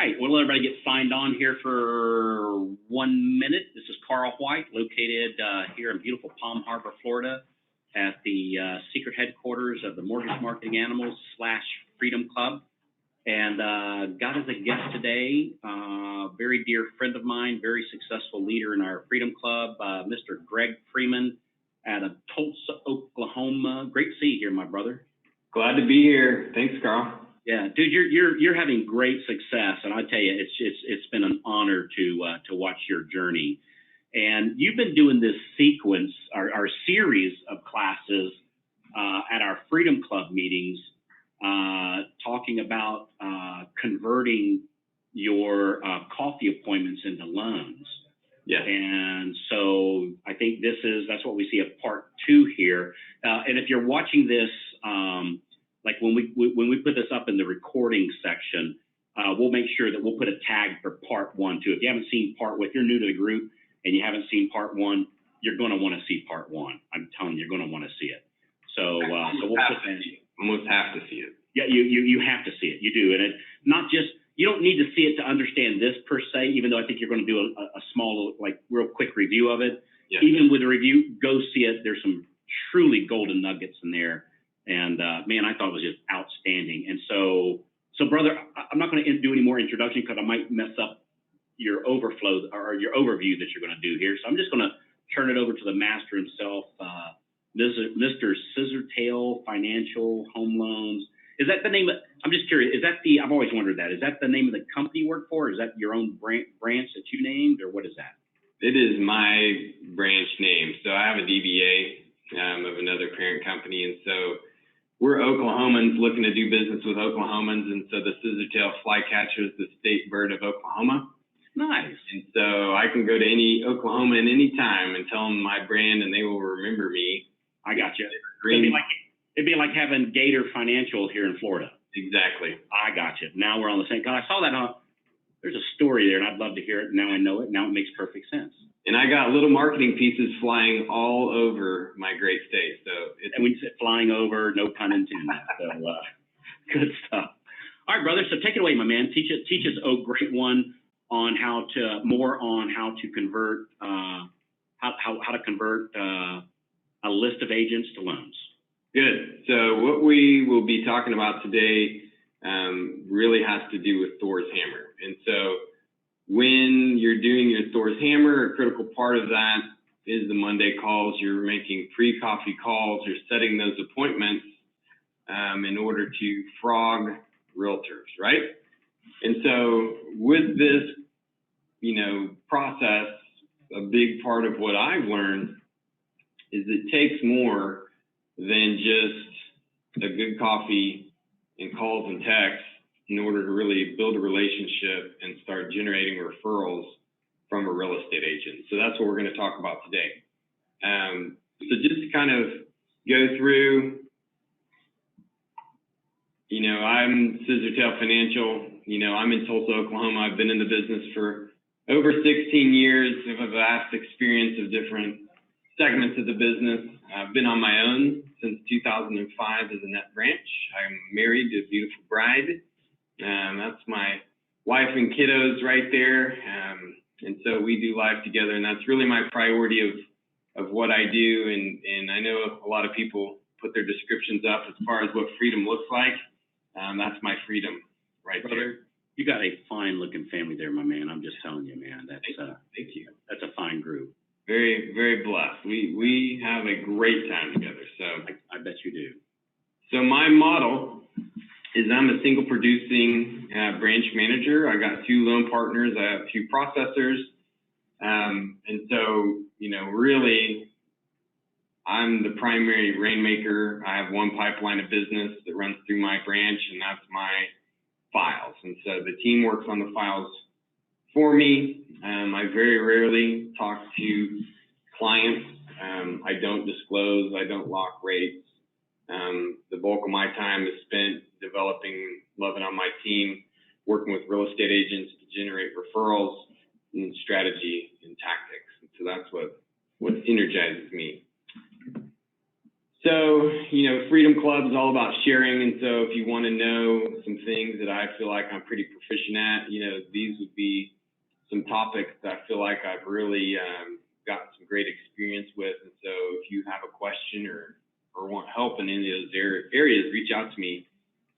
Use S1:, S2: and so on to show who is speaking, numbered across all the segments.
S1: right, we'll let everybody get signed on here for 1 minute. This is Carl White, located here in beautiful Palm Harbor, Florida, at the secret headquarters of the Mortgage Marketing Animals / Freedom Club. And got as a guest today, very dear friend of mine, very successful leader in our Freedom Club, Mr. Greg Freeman out of Tulsa, Oklahoma. Great to see you here, my brother.
S2: Glad to be here. Thanks, Carl.
S1: Yeah, dude, you're having great success, and I tell you, it's been an honor to watch your journey. And you've been doing this sequence, our series of classes at our Freedom Club meetings, talking about converting your coffee appointments into loans.
S2: Yeah.
S1: And so I think that's what we see of part 2 here. And if you're watching this, like when we put this up in the recording section, we'll make sure that we'll put a tag for part 1 too. If you haven't seen part 1, if you're new to the group and you haven't seen part 1, you're going to want to see part 1. I'm telling you, you're going to want to see it. So we'll put that.
S2: Almost have to see it.
S1: Yeah, you have to see it. You do, and it not just. You don't need to see it to understand this per se, even though I think you're going to do a small, like, real quick review of it.
S2: Yeah.
S1: Even with a review, go see it. There's some truly golden nuggets in there. And, man, I thought it was just outstanding. And so brother, I'm not going to do any more introduction because I might mess up your overflow or your overview that you're going to do here. So I'm just going to turn it over to the master himself, Mr. Scissortail Financial Home Loans. Is that the name of, I'm just curious, I've always wondered that. Is that the name of the company you work for? Is that your own branch that you named, or what is that?
S2: It is my branch name. So I have a DBA of another parent company. And so we're Oklahomans looking to do business with Oklahomans. And so the Scissortail Flycatcher is the state bird of Oklahoma.
S1: Nice.
S2: And so I can go to any Oklahoman anytime and tell them my brand, and they will remember me.
S1: I got you. It'd be like having Gator Financial here in Florida.
S2: Exactly.
S1: I got you. Now we're on the same. God, I saw that. There's a story there, and I'd love to hear it. Now I know it. Now it makes perfect sense.
S2: And I got little marketing pieces flying all over my great state.
S1: And when you said flying over, no pun intended. So good stuff. All right, brother. So take it away, my man. Teach us, oh, great one, on how to convert how to convert a list of agents to loans.
S2: Good. So what we will be talking about today really has to do with Thors Hammer. And so when you're doing your Thors Hammer, a critical part of that is the Monday calls. You're making pre-coffee calls. You're setting those appointments in order to frog realtors, right? And so with this, process, a big part of what I've learned is it takes more than just a good coffee and calls and texts in order to really build a relationship and start generating referrals from a real estate agent. So that's what we're going to talk about today. So just to kind of go through, I'm Scissortail Financial. I'm in Tulsa, Oklahoma. I've been in the business for over 16 years. I have a vast experience of different segments of the business. I've been on my own since 2005 as a net branch. I'm married to a beautiful bride. That's my wife and kiddos right there. And so we do life together, and that's really my priority of what I do. And I know a lot of people put their descriptions up as far as what freedom looks like. That's my freedom right there.
S1: You got a fine looking family there, my man. I'm just telling you, man. Thank you. That's a fine group.
S2: Very, very blessed. We have a great time together. So
S1: I bet you do.
S2: So my model is I'm a single producing branch manager. I got 2 loan partners. I have 2 processors. And so, really, I'm the primary rainmaker. I have 1 pipeline of business that runs through my branch, and that's my files. And so the team works on the files for me. I very rarely talk to clients. I don't disclose. I don't lock rates. The bulk of my time is spent loving on my team, working with real estate agents to generate referrals and strategy and tactics. And so that's what energizes me. So so, Freedom Club is all about sharing. And so if you want to know some things that I feel like I'm pretty proficient at, these would be some topics that I feel like I've really gotten some great experience with. And so if you have a question or want help in any of those areas, reach out to me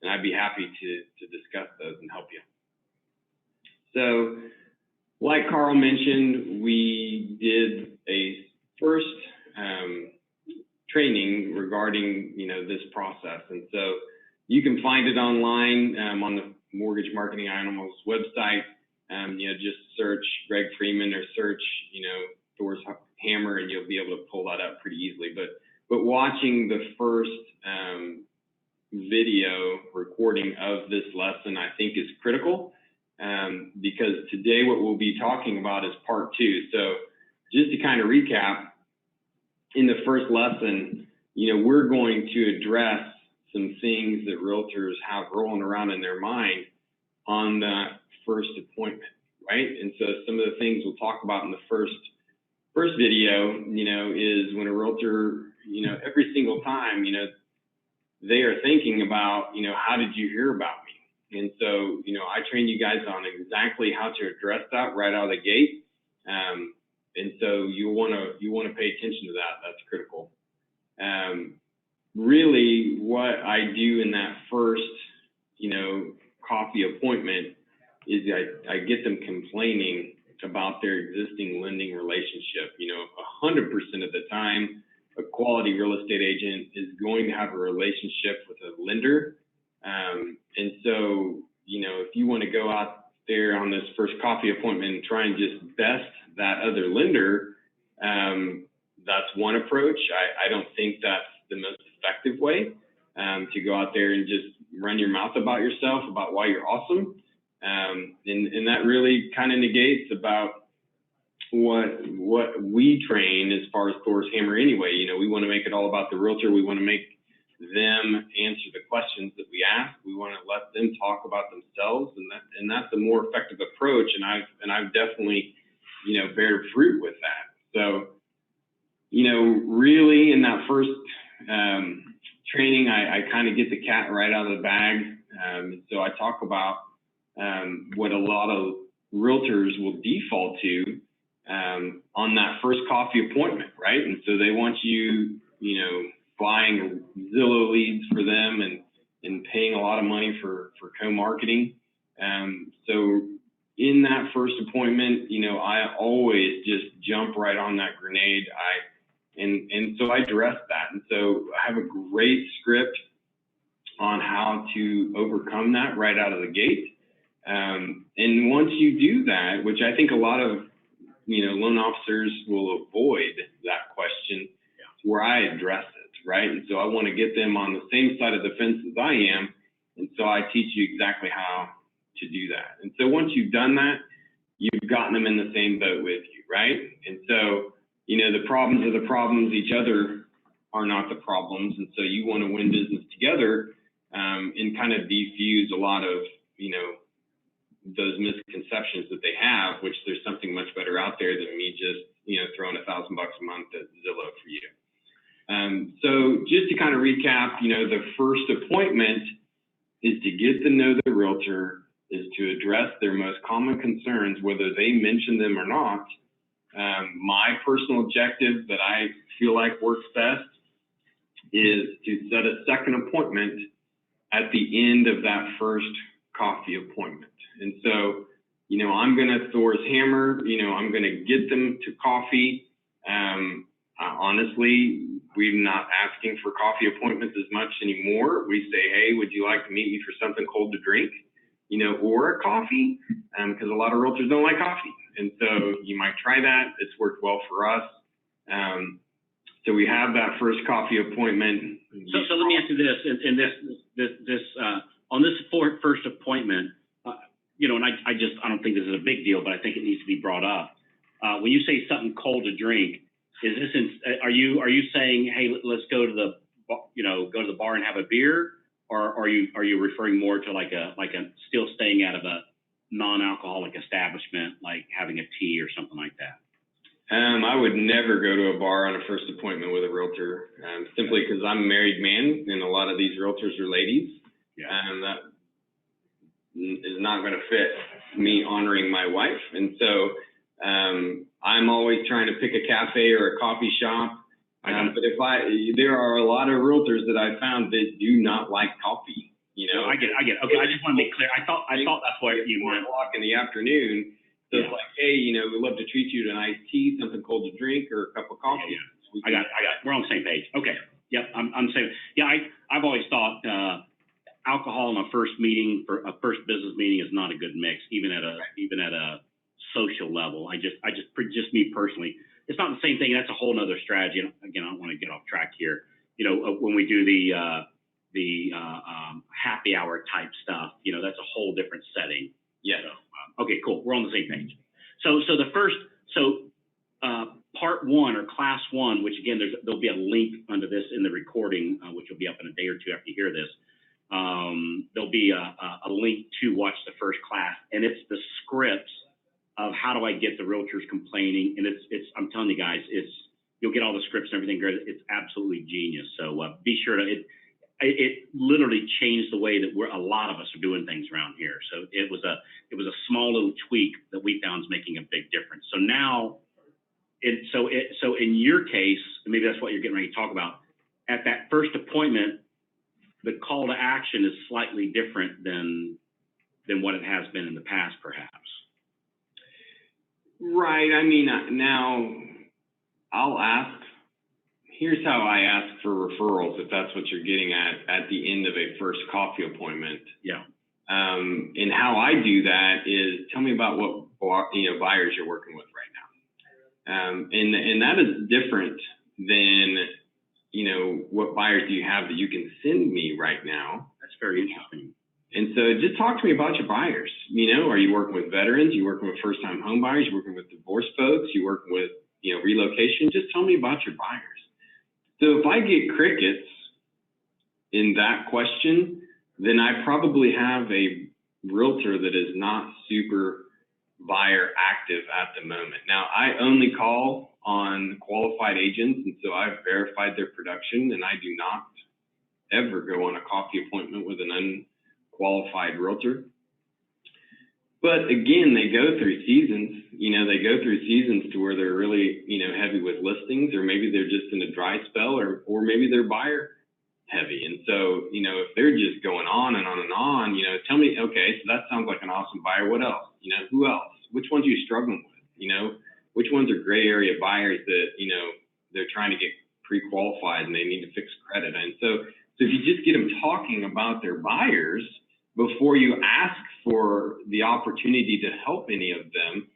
S2: and I'd be happy to discuss those and help you. So like Carl mentioned, we did a first training regarding, this process. And so you can find it online on the Mortgage Marketing Animals website. Just search Greg Freeman or search, Thors Hammer, and you'll be able to pull that up pretty easily. But watching the first video recording of this lesson, I think is critical because today what we'll be talking about is part 2. So just to kind of recap, in the first lesson, we're going to address some things that realtors have rolling around in their mind on that first appointment, right? And so some of the things we'll talk about in the first video, is when a realtor, every single time, they are thinking about, how did you hear about me? And so, I train you guys on exactly how to address that right out of the gate. And so you want to pay attention to that. That's critical. Really what I do in that first, coffee appointment is I get them complaining about their existing lending relationship. 100% of the time, a quality real estate agent is going to have a relationship with a lender. And so, if you want to go out there on this first coffee appointment and try and just best that other lender, that's one approach. I don't think that's the most effective way to go out there and just run your mouth about yourself, about why you're awesome. And that really kind of negates about what we train as far as Thors Hammer anyway. We want to make it all about the realtor. We want to make them answer the questions that we ask. We want to let them talk about themselves, and that's a more effective approach. And I've definitely, bear fruit with that. So, really in that first training, I kind of get the cat right out of the bag. So I talk about what a lot of realtors will default to on that first coffee appointment, right? And so they want you, buying Zillow leads for them and paying a lot of money for co-marketing. So in that first appointment, I always just jump right on that grenade. And so I address that. And so I have a great script on how to overcome that right out of the gate. And once you do that, which I think a lot of, loan officers will avoid that question, where I address it, right? And so I want to get them on the same side of the fence as I am. And so I teach you exactly how to do that. And so once you've done that, you've gotten them in the same boat with you, right? And so, the problems are the problems, each other are not the problems. And so you want to win business together and kind of defuse a lot of, those misconceptions that they have, which there's something much better out there than me just, throwing $1,000 a month at Zillow for you. So just to kind of recap, the first appointment is to get to know the realtor, is to address their most common concerns, whether they mention them or not. My personal objective that I feel like works best is to set a second appointment at the end of that first coffee appointment. And so, I'm going to Thors Hammer, I'm going to get them to coffee. Honestly, we're not asking for coffee appointments as much anymore. We say, hey, would you like to meet me for something cold to drink, or a coffee? Because a lot of realtors don't like coffee. And so you might try that. It's worked well for us. So we have that first coffee appointment.
S1: So let me ask you this, on this first appointment, and I don't think this is a big deal, but I think it needs to be brought up. When you say something cold to drink, are you saying, hey, let's go to the bar and have a beer, or are you referring more to like a still staying out of a non-alcoholic establishment, like having a tea or something like that?
S2: I would never go to a bar on a first appointment with a realtor, simply because I'm a married man and a lot of these realtors are ladies.
S1: Yeah.
S2: That is not going to fit me honoring my wife. And so I'm always trying to pick a cafe or a coffee shop. But there are a lot of realtors that I found that do not like coffee. You know,
S1: I get it. Okay, I just want to make clear. I thought that's what you meant.
S2: 4 o'clock in the afternoon. So it's like, hey, you know, we'd love to treat you to an iced tea, something cold to drink, or a cup of coffee.
S1: Yeah. I got it. We're on the same page. Okay. Yep. I'm saying. Yeah. I've always thought alcohol in a first business meeting is not a good mix, even at a social level. Just me personally, it's not the same thing. That's a whole nother strategy. And again, I don't want to get off track here. You know, when we do the happy hour type stuff, you know, that's a whole different setting.
S2: Yeah.
S1: So, okay, cool. We're on the same page. So part one or class one, which again, there'll be a link under this in the recording, which will be up in a day or two after you hear this. There'll be a link to watch the first class, and it's the scripts of how do I get the realtors complaining. And it's I'm telling you guys, you'll get all the scripts and everything. It's absolutely genius. So be sure to it literally changed the way that a lot of us are doing things around here. So it was a small little tweak that we found is making a big difference. So now, so in your case, maybe that's what you're getting ready to talk about. At that first appointment, the call to action is slightly different than what it has been in the past, perhaps.
S2: Right. I mean, now I'll ask. Here's how I ask for referrals, if that's what you're getting at the end of a first coffee appointment.
S1: Yeah.
S2: And how I do that is tell me about what buyers you're working with right now. And that is different than, you know, what buyers do you have that you can send me right now?
S1: That's very interesting.
S2: And so just talk to me about your buyers. You know, are you working with veterans? You working with first-time home buyers? You working with divorced folks? You working with, you know, relocation? Just tell me about your buyers. So if I get crickets in that question, then I probably have a realtor that is not super buyer active at the moment. Now, I only call on qualified agents, and so I've verified their production, and I do not ever go on a coffee appointment with an unqualified realtor. But again, they go through seasons. You know, they go through seasons to where they're really, you know, heavy with listings, or maybe they're just in a dry spell, or maybe they're buyer heavy. And so, you know, if they're just going on and on and on, you know, tell me, okay, so that sounds like an awesome buyer. What else? You know, who else? Which ones are you struggling with? You know, which ones are gray area buyers that, you know, they're trying to get pre-qualified and they need to fix credit. And so if you just get them talking about their buyers before you ask for the opportunity to help any of them,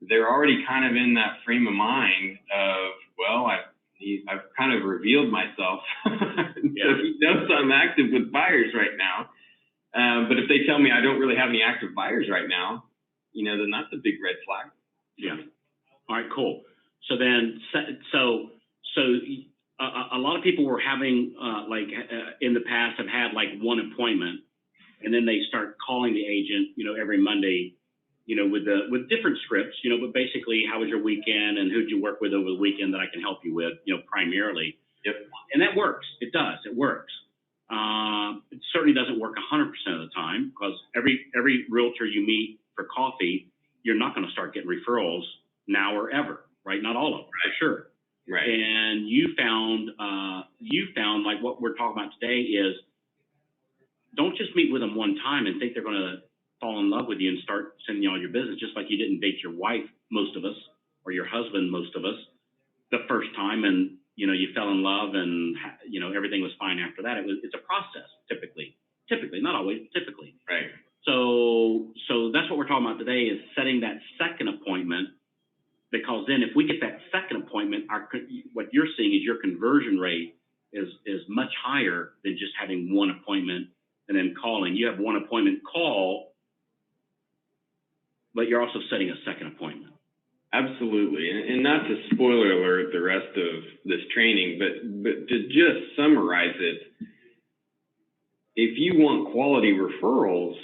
S2: they're already kind of in that frame of mind of, well, I've kind of revealed myself.
S1: Yeah.
S2: So he knows I'm active with buyers right now. But if they tell me I don't really have any active buyers right now, you know, then that's a big red flag.
S1: Yeah. All right, cool. So then, a lot of people were having, in the past have had like one appointment, and then they start calling the agent, you know, every Monday, you know, with different scripts, you know, but basically, how was your weekend and who'd you work with over the weekend that I can help you with, you know, primarily.
S2: Yep.
S1: And that works. It does. It works. It certainly doesn't work 100% of the time, because every realtor you meet for coffee, you're not going to start getting referrals now or ever, right? Not all of them, for sure.
S2: Right.
S1: And you found like what we're talking about today is, don't just meet with them one time and think they're going to fall in love with you and start sending you all your business, just like you didn't date your wife, most of us, or your husband, most of us, the first time, and you know, you fell in love and, you know, everything was fine after that. It's a process, typically, not always, typically.
S2: Right.
S1: So that's what we're talking about today, is setting that second appointment, because then if we get that second appointment, what you're seeing is your conversion rate is much higher than just having one appointment and then calling. You have one appointment call, but you're also setting a second appointment.
S2: Absolutely. And not to spoiler alert the rest of this training, but to just summarize it, if you want quality referrals,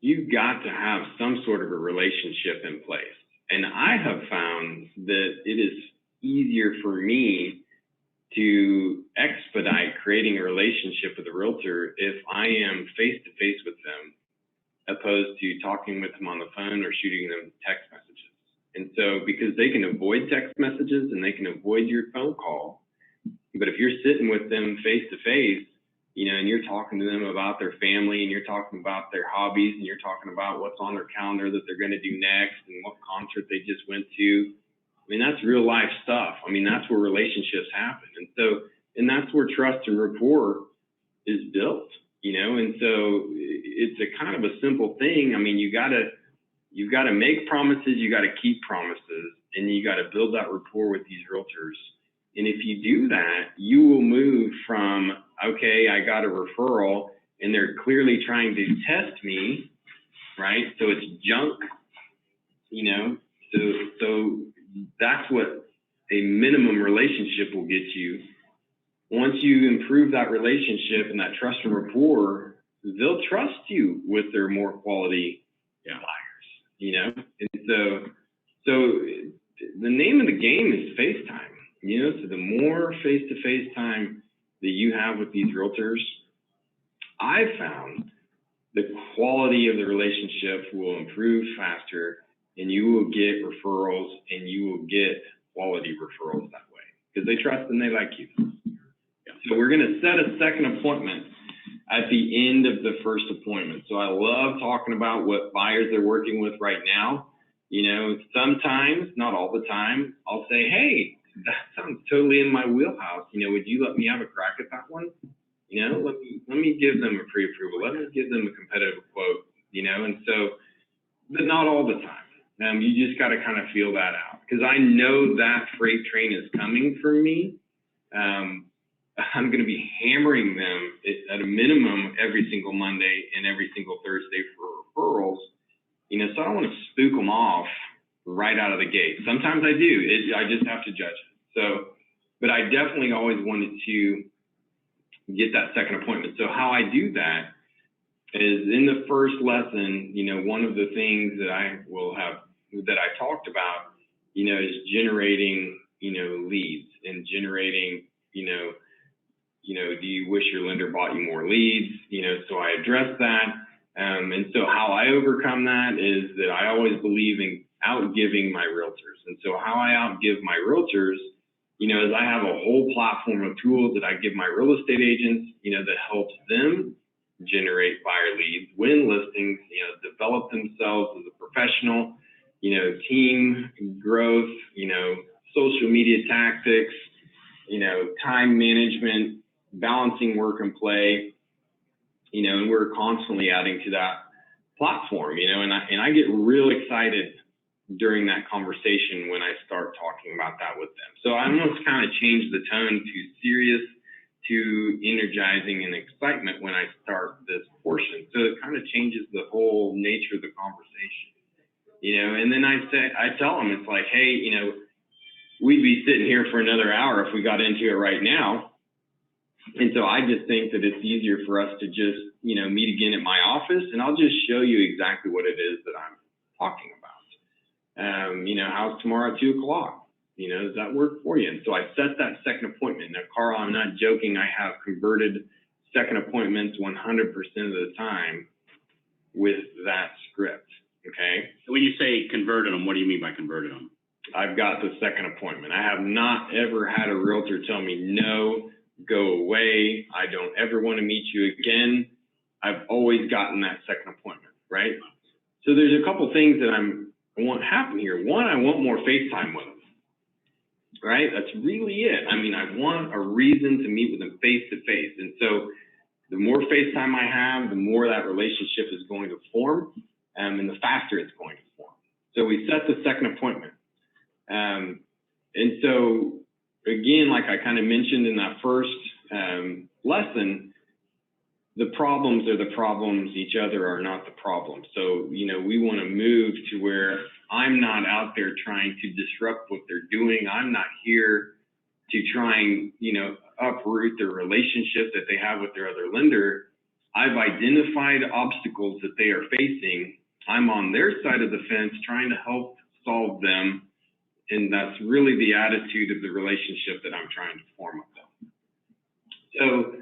S2: you've got to have some sort of a relationship in place. And I have found that it is easier for me to expedite creating a relationship with a realtor if I am face to face with them, opposed to talking with them on the phone or shooting them text messages. And so, because they can avoid text messages and they can avoid your phone call, but if you're sitting with them face to face, and you're talking to them about their family, and you're talking about their hobbies, and you're talking about what's on their calendar that they're going to do next, and what concert they just went to. I mean, that's real life stuff. I mean, that's where relationships happen. And that's where trust and rapport is built, and so it's a kind of a simple thing. I mean, you've got to make promises, you got to keep promises, and you got to build that rapport with these realtors. And if you do that, you will move from, okay, I got a referral and they're clearly trying to test me, right? So it's junk, so that's what a minimum relationship will get you. Once you improve that relationship and that trust and rapport, they'll trust you with their more quality buyers, And so the name of the game is FaceTime. So the more face-to-face time that you have with these realtors, I've found the quality of the relationship will improve faster, and you will get referrals, and you will get quality referrals that way because they trust and they like you. So we're going to set a second appointment at the end of the first appointment. So I love talking about what buyers they're working with right now. Sometimes, not all the time, I'll say, hey, that sounds totally in my wheelhouse. Would you let me have a crack at that one? Let me give them a pre-approval. Let me give them a competitive quote, and so, but not all the time. You just got to kind of feel that out, because I know that freight train is coming for me. I'm going to be hammering them at a minimum every single Monday and every single Thursday for referrals, so I don't want to spook them off right out of the gate. Sometimes I do. I just have to judge it. So, but I definitely always wanted to get that second appointment. So how I do that is in the first lesson, one of the things that I talked about, is generating, leads and generating, do you wish your lender bought you more leads? So I address that. And so how I overcome that is that I always believe in outgiving my realtors. And so how I outgive my realtors, is I have a whole platform of tools that I give my real estate agents, that helps them generate buyer leads, win listings, develop themselves as a professional, team growth, social media tactics, time management, balancing work and play, and we're constantly adding to that platform, and I get real excited during that conversation when I start talking about that with them. So I almost kind of change the tone to serious to energizing and excitement when I start this portion. So it kind of changes the whole nature of the conversation, and then I tell them, it's like, hey, we'd be sitting here for another hour if we got into it right now. And so I just think that it's easier for us to just, meet again at my office, and I'll just show you exactly what it is that I'm talking about. How's tomorrow at 2 o'clock? Does that work for you? And so I set that second appointment. Now, Carl, I'm not joking. I have converted second appointments 100% of the time with that script. Okay.
S1: So when you say converted them, what do you mean by converted them?
S2: I've got the second appointment. I have not ever had a realtor tell me, no, go away. I don't ever want to meet you again. I've always gotten that second appointment, right? So there's a couple things that I want happen here. One, I want more FaceTime with them, right? That's really it. I mean, I want a reason to meet with them face to face. And so the more FaceTime I have, the more that relationship is going to form, and the faster it's going to form. So we set the second appointment. And so, again, like I kind of mentioned in that first lesson, the problems are the problems, each other are not the problem. So, we want to move to where I'm not out there trying to disrupt what they're doing. I'm not here to try and, uproot the relationship that they have with their other lender. I've identified obstacles that they are facing. I'm on their side of the fence trying to help solve them. And that's really the attitude of the relationship that I'm trying to form with them. So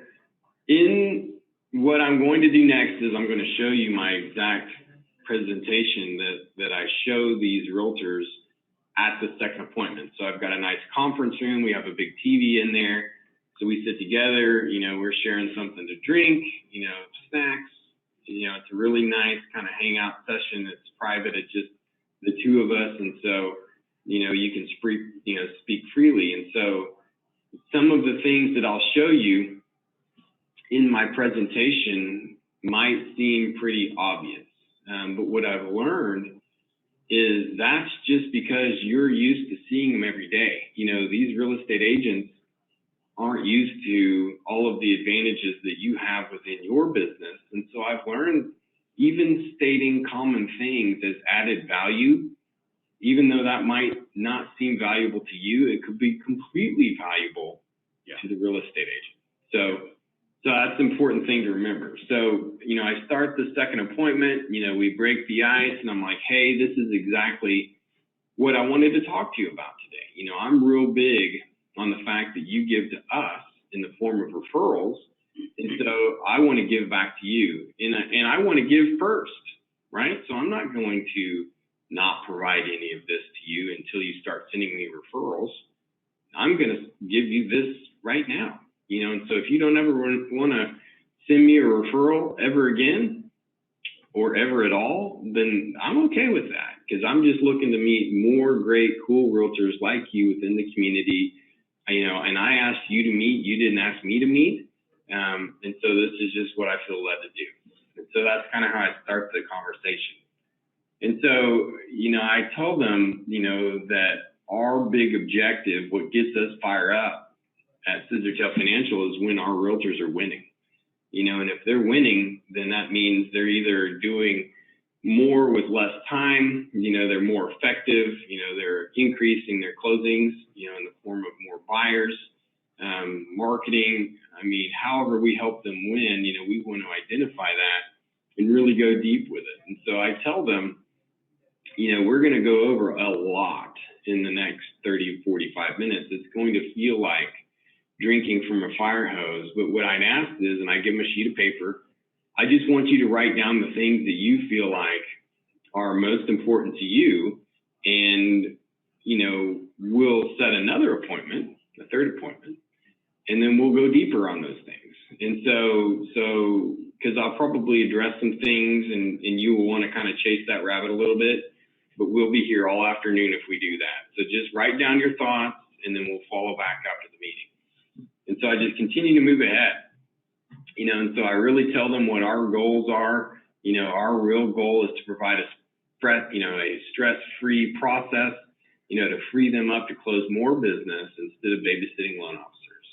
S2: in what I'm going to do next is I'm going to show you my exact presentation that I show these realtors at the second appointment. So I've got a nice conference room. We have a big TV in there. So we sit together, you know, we're sharing something to drink, you know, snacks. You know, it's a really nice kind of hangout session. It's private. It's just the two of us. And so, you know, you can speak freely. And so some of the things that I'll show you in my presentation might seem pretty obvious. But what I've learned is that's just because you're used to seeing them every day. You know, these real estate agents aren't used to all of the advantages that you have within your business. And so I've learned even stating common things as added value, even though that might not seem valuable to you, it could be completely valuable to the real estate agent. So that's an important thing to remember. So, you know, I start the second appointment, you know, we break the ice and I'm like, hey, this is exactly what I wanted to talk to you about today. You know, I'm real big on the fact that you give to us in the form of referrals. And so I want to give back to you and I want to give first, right? So I'm not going to not provide any of this to you until you start sending me referrals. I'm going to give you this right now, you know? And so if you don't ever want to send me a referral ever again or ever at all, then I'm okay with that because I'm just looking to meet more great, cool realtors like you within the community. You know, and I asked you to meet, you didn't ask me to meet. And so this is just what I feel led to do. And so that's kind of how I start the conversation. And so, you know, I tell them, you know, that our big objective, what gets us fired up at Scissortail Financial is when our realtors are winning. You know, and if they're winning, then that means they're either doing more with less time, you know, they're more effective, you know, they're increasing their closings, you know, in the form of more buyers, marketing. I mean, however we help them win, you know, we want to identify that and really go deep with it. And so I tell them, you know, we're going to go over a lot in the next 30, 45 minutes. It's going to feel like drinking from a fire hose. But what I'd ask is, and I give them a sheet of paper, I just want you to write down the things that you feel like are most important to you. And, you know, we'll set another appointment, a third appointment, and then we'll go deeper on those things. And so, because I'll probably address some things and you will want to kind of chase that rabbit a little bit, but we'll be here all afternoon if we do that. So just write down your thoughts and then we'll follow back after the meeting. And so I just continue to move ahead. You know, and so I really tell them what our goals are. You know, our real goal is to provide a stress-free process, you know, to free them up to close more business instead of babysitting loan officers.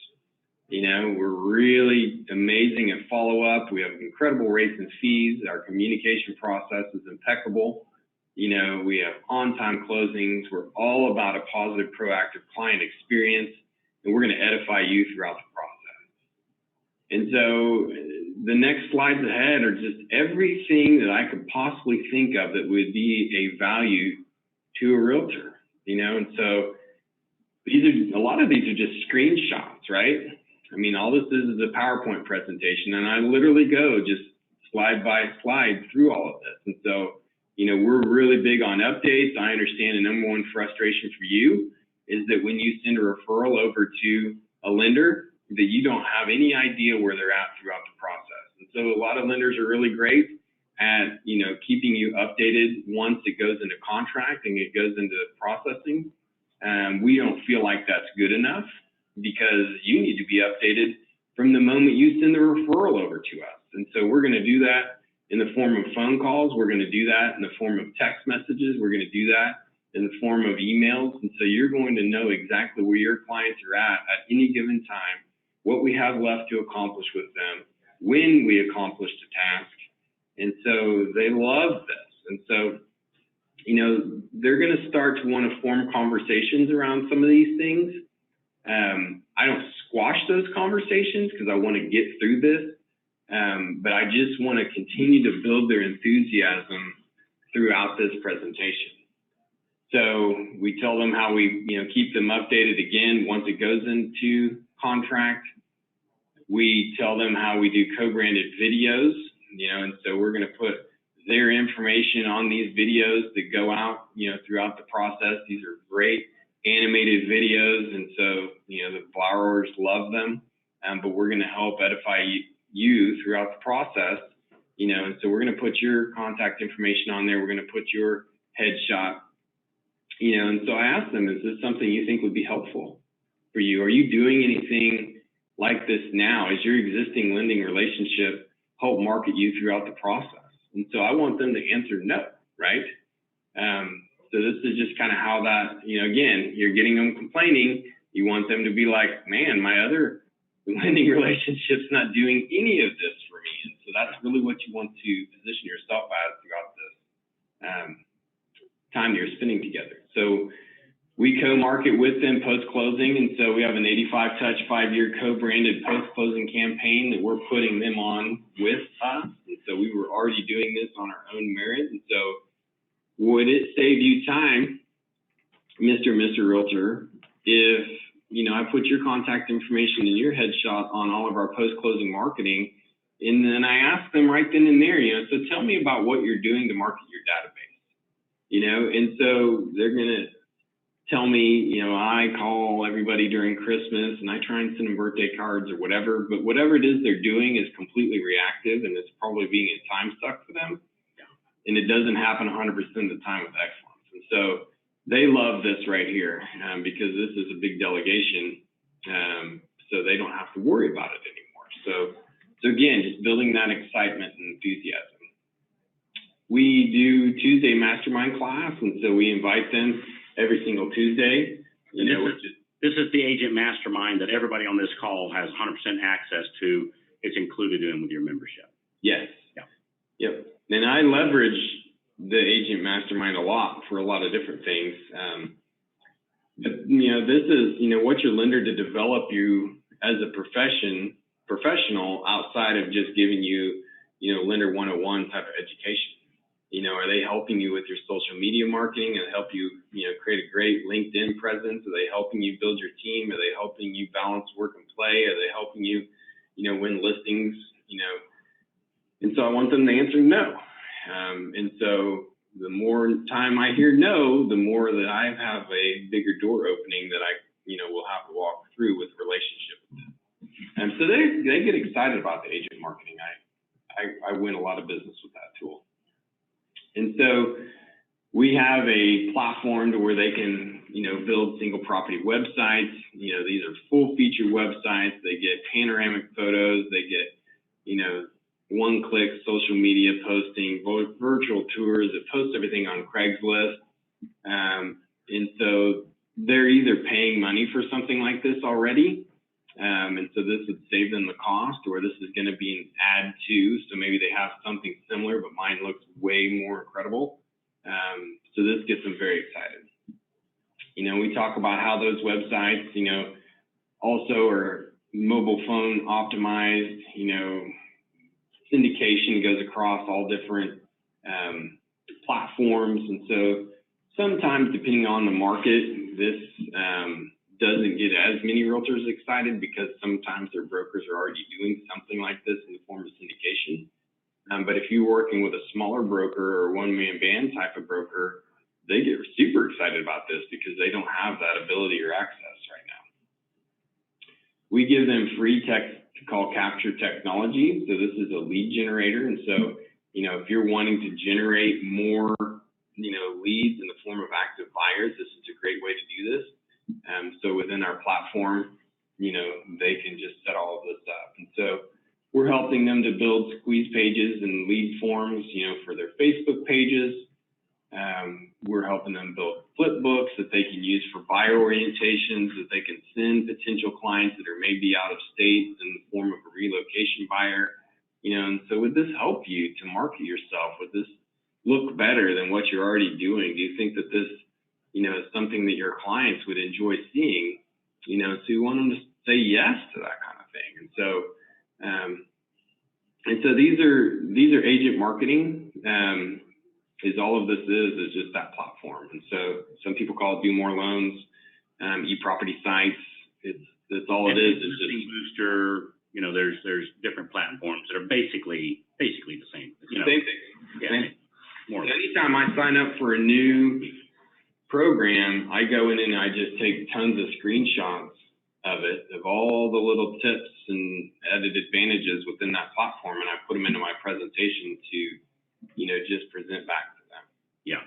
S2: You know, we're really amazing at follow-up. We have incredible rates and fees. Our communication process is impeccable. You know, we have on-time closings. We're all about a positive, proactive client experience, and we're going to edify you throughout the process. And so the next slides ahead are just everything that I could possibly think of that would be a value to a realtor, you know? And so a lot of these are just screenshots, right? I mean, all this is a PowerPoint presentation, and I literally go just slide by slide through all of this. And so, you know, we're really big on updates. I understand the number one frustration for you is that when you send a referral over to a lender, that you don't have any idea where they're at throughout the process. And so a lot of lenders are really great at, you know, keeping you updated once it goes into contract and it goes into processing. We don't feel like that's good enough because you need to be updated from the moment you send the referral over to us. And so we're going to do that in the form of phone calls. We're going to do that in the form of text messages. We're going to do that in the form of emails. And so you're going to know exactly where your clients are at any given time, what we have left to accomplish with them, when we accomplish the task. And so they love this. And so, you know, they're going to start to want to form conversations around some of these things. I don't squash those conversations because I want to get through this, but I just want to continue to build their enthusiasm throughout this presentation. So we tell them how we, keep them updated again once it goes into contract. We tell them how we do co-branded videos, and so we're going to put their information on these videos that go out, throughout the process. These are great animated videos, and so, the borrowers love them, but we're going to help edify you throughout the process, and so we're going to put your contact information on there. We're going to put your headshot, and so I asked them, is this something you think would be helpful for you? Are you doing anything like this now? Is your existing lending relationship help market you throughout the process? And so I want them to answer no, right? So this is just kind of how that, again, you're getting them complaining. You want them to be like, man, my other lending relationship's not doing any of this for me. And so that's really what you want to position yourself as throughout this time you're spending together. So we co-market with them post-closing, and so we have an 85-touch 5-year co-branded post-closing campaign that we're putting them on with us. And so we were already doing this on our own merit. And so would it save you time, Mr. and Mr. Realtor, if, I put your contact information and your headshot on all of our post-closing marketing, and then I ask them right then and there, so tell me about what you're doing to market your database, and so they're going to tell me, I call everybody during Christmas and I try and send them birthday cards or whatever, but whatever it is they're doing is completely reactive and it's probably being a time suck for them. And it doesn't happen 100% of the time with excellence. And so they love this right here because this is a big delegation. So they don't have to worry about it anymore. So again, just building that excitement and enthusiasm. We do Tuesday mastermind class. And so we invite them every single Tuesday.
S1: This is the agent mastermind that everybody on this call has 100% access to. It's included in with your membership.
S2: Yes.
S1: Yeah.
S2: Yep. And I leverage the agent mastermind a lot for a lot of different things. But this is, what your lender to develop you as a professional outside of just giving you, lender 101 type of education. Are they helping you with your social media marketing and help you, create a great LinkedIn presence? Are they helping you build your team? Are they helping you balance work and play? Are they helping you, win listings? And so I want them to answer no. And so the more time I hear no, the more that I have a bigger door opening that I, will have to walk through with the relationship with them. And so they get excited about the agent marketing. I win a lot of business with that tool. And so we have a platform to where they can, build single property websites. These are full feature websites. They get panoramic photos. They get, one-click social media posting, virtual tours. It posts everything on Craigslist. And so they're either paying money for something like this already. And so this would save them the cost, or this is going to be an add to. So maybe they have something similar, but mine looks way more incredible. So this gets them very excited. We talk about how those websites, also are mobile phone optimized, syndication goes across all different platforms. And so sometimes, depending on the market, this doesn't get as many realtors excited because sometimes their brokers are already doing something like this in the form of syndication. But if you're working with a smaller broker or one-man band type of broker, they get super excited about this because they don't have that ability or access right now. We give them free text to call capture technology. So this is a lead generator. And so, if you're wanting to generate more, leads in the form of active buyers, this is a great way to do this. So within our platform, they can just set all of this up. And so we're helping them to build squeeze pages and lead forms, for their Facebook pages. We're helping them build flip books that they can use for buyer orientations, that they can send potential clients that are maybe out of state in the form of a relocation buyer. And so would this help you to market yourself? Would this look better than what you're already doing? Do you think that this, is something that your clients would enjoy seeing? So you want them to say yes to that kind of thing. And so these are agent marketing. is all of this is just that platform. And so some people call it Do More Loans, e-property sites. It's all it is. It's just
S1: Booster. You know, there's different platforms that are basically the same. You know,
S2: same thing.
S1: Yeah.
S2: Same.
S1: More.
S2: So anytime I sign up for a new program, I go in and I just take tons of screenshots of it, of all the little tips and added advantages within that platform, and I put them into my presentation to, you know, just present back to them.
S1: Yeah.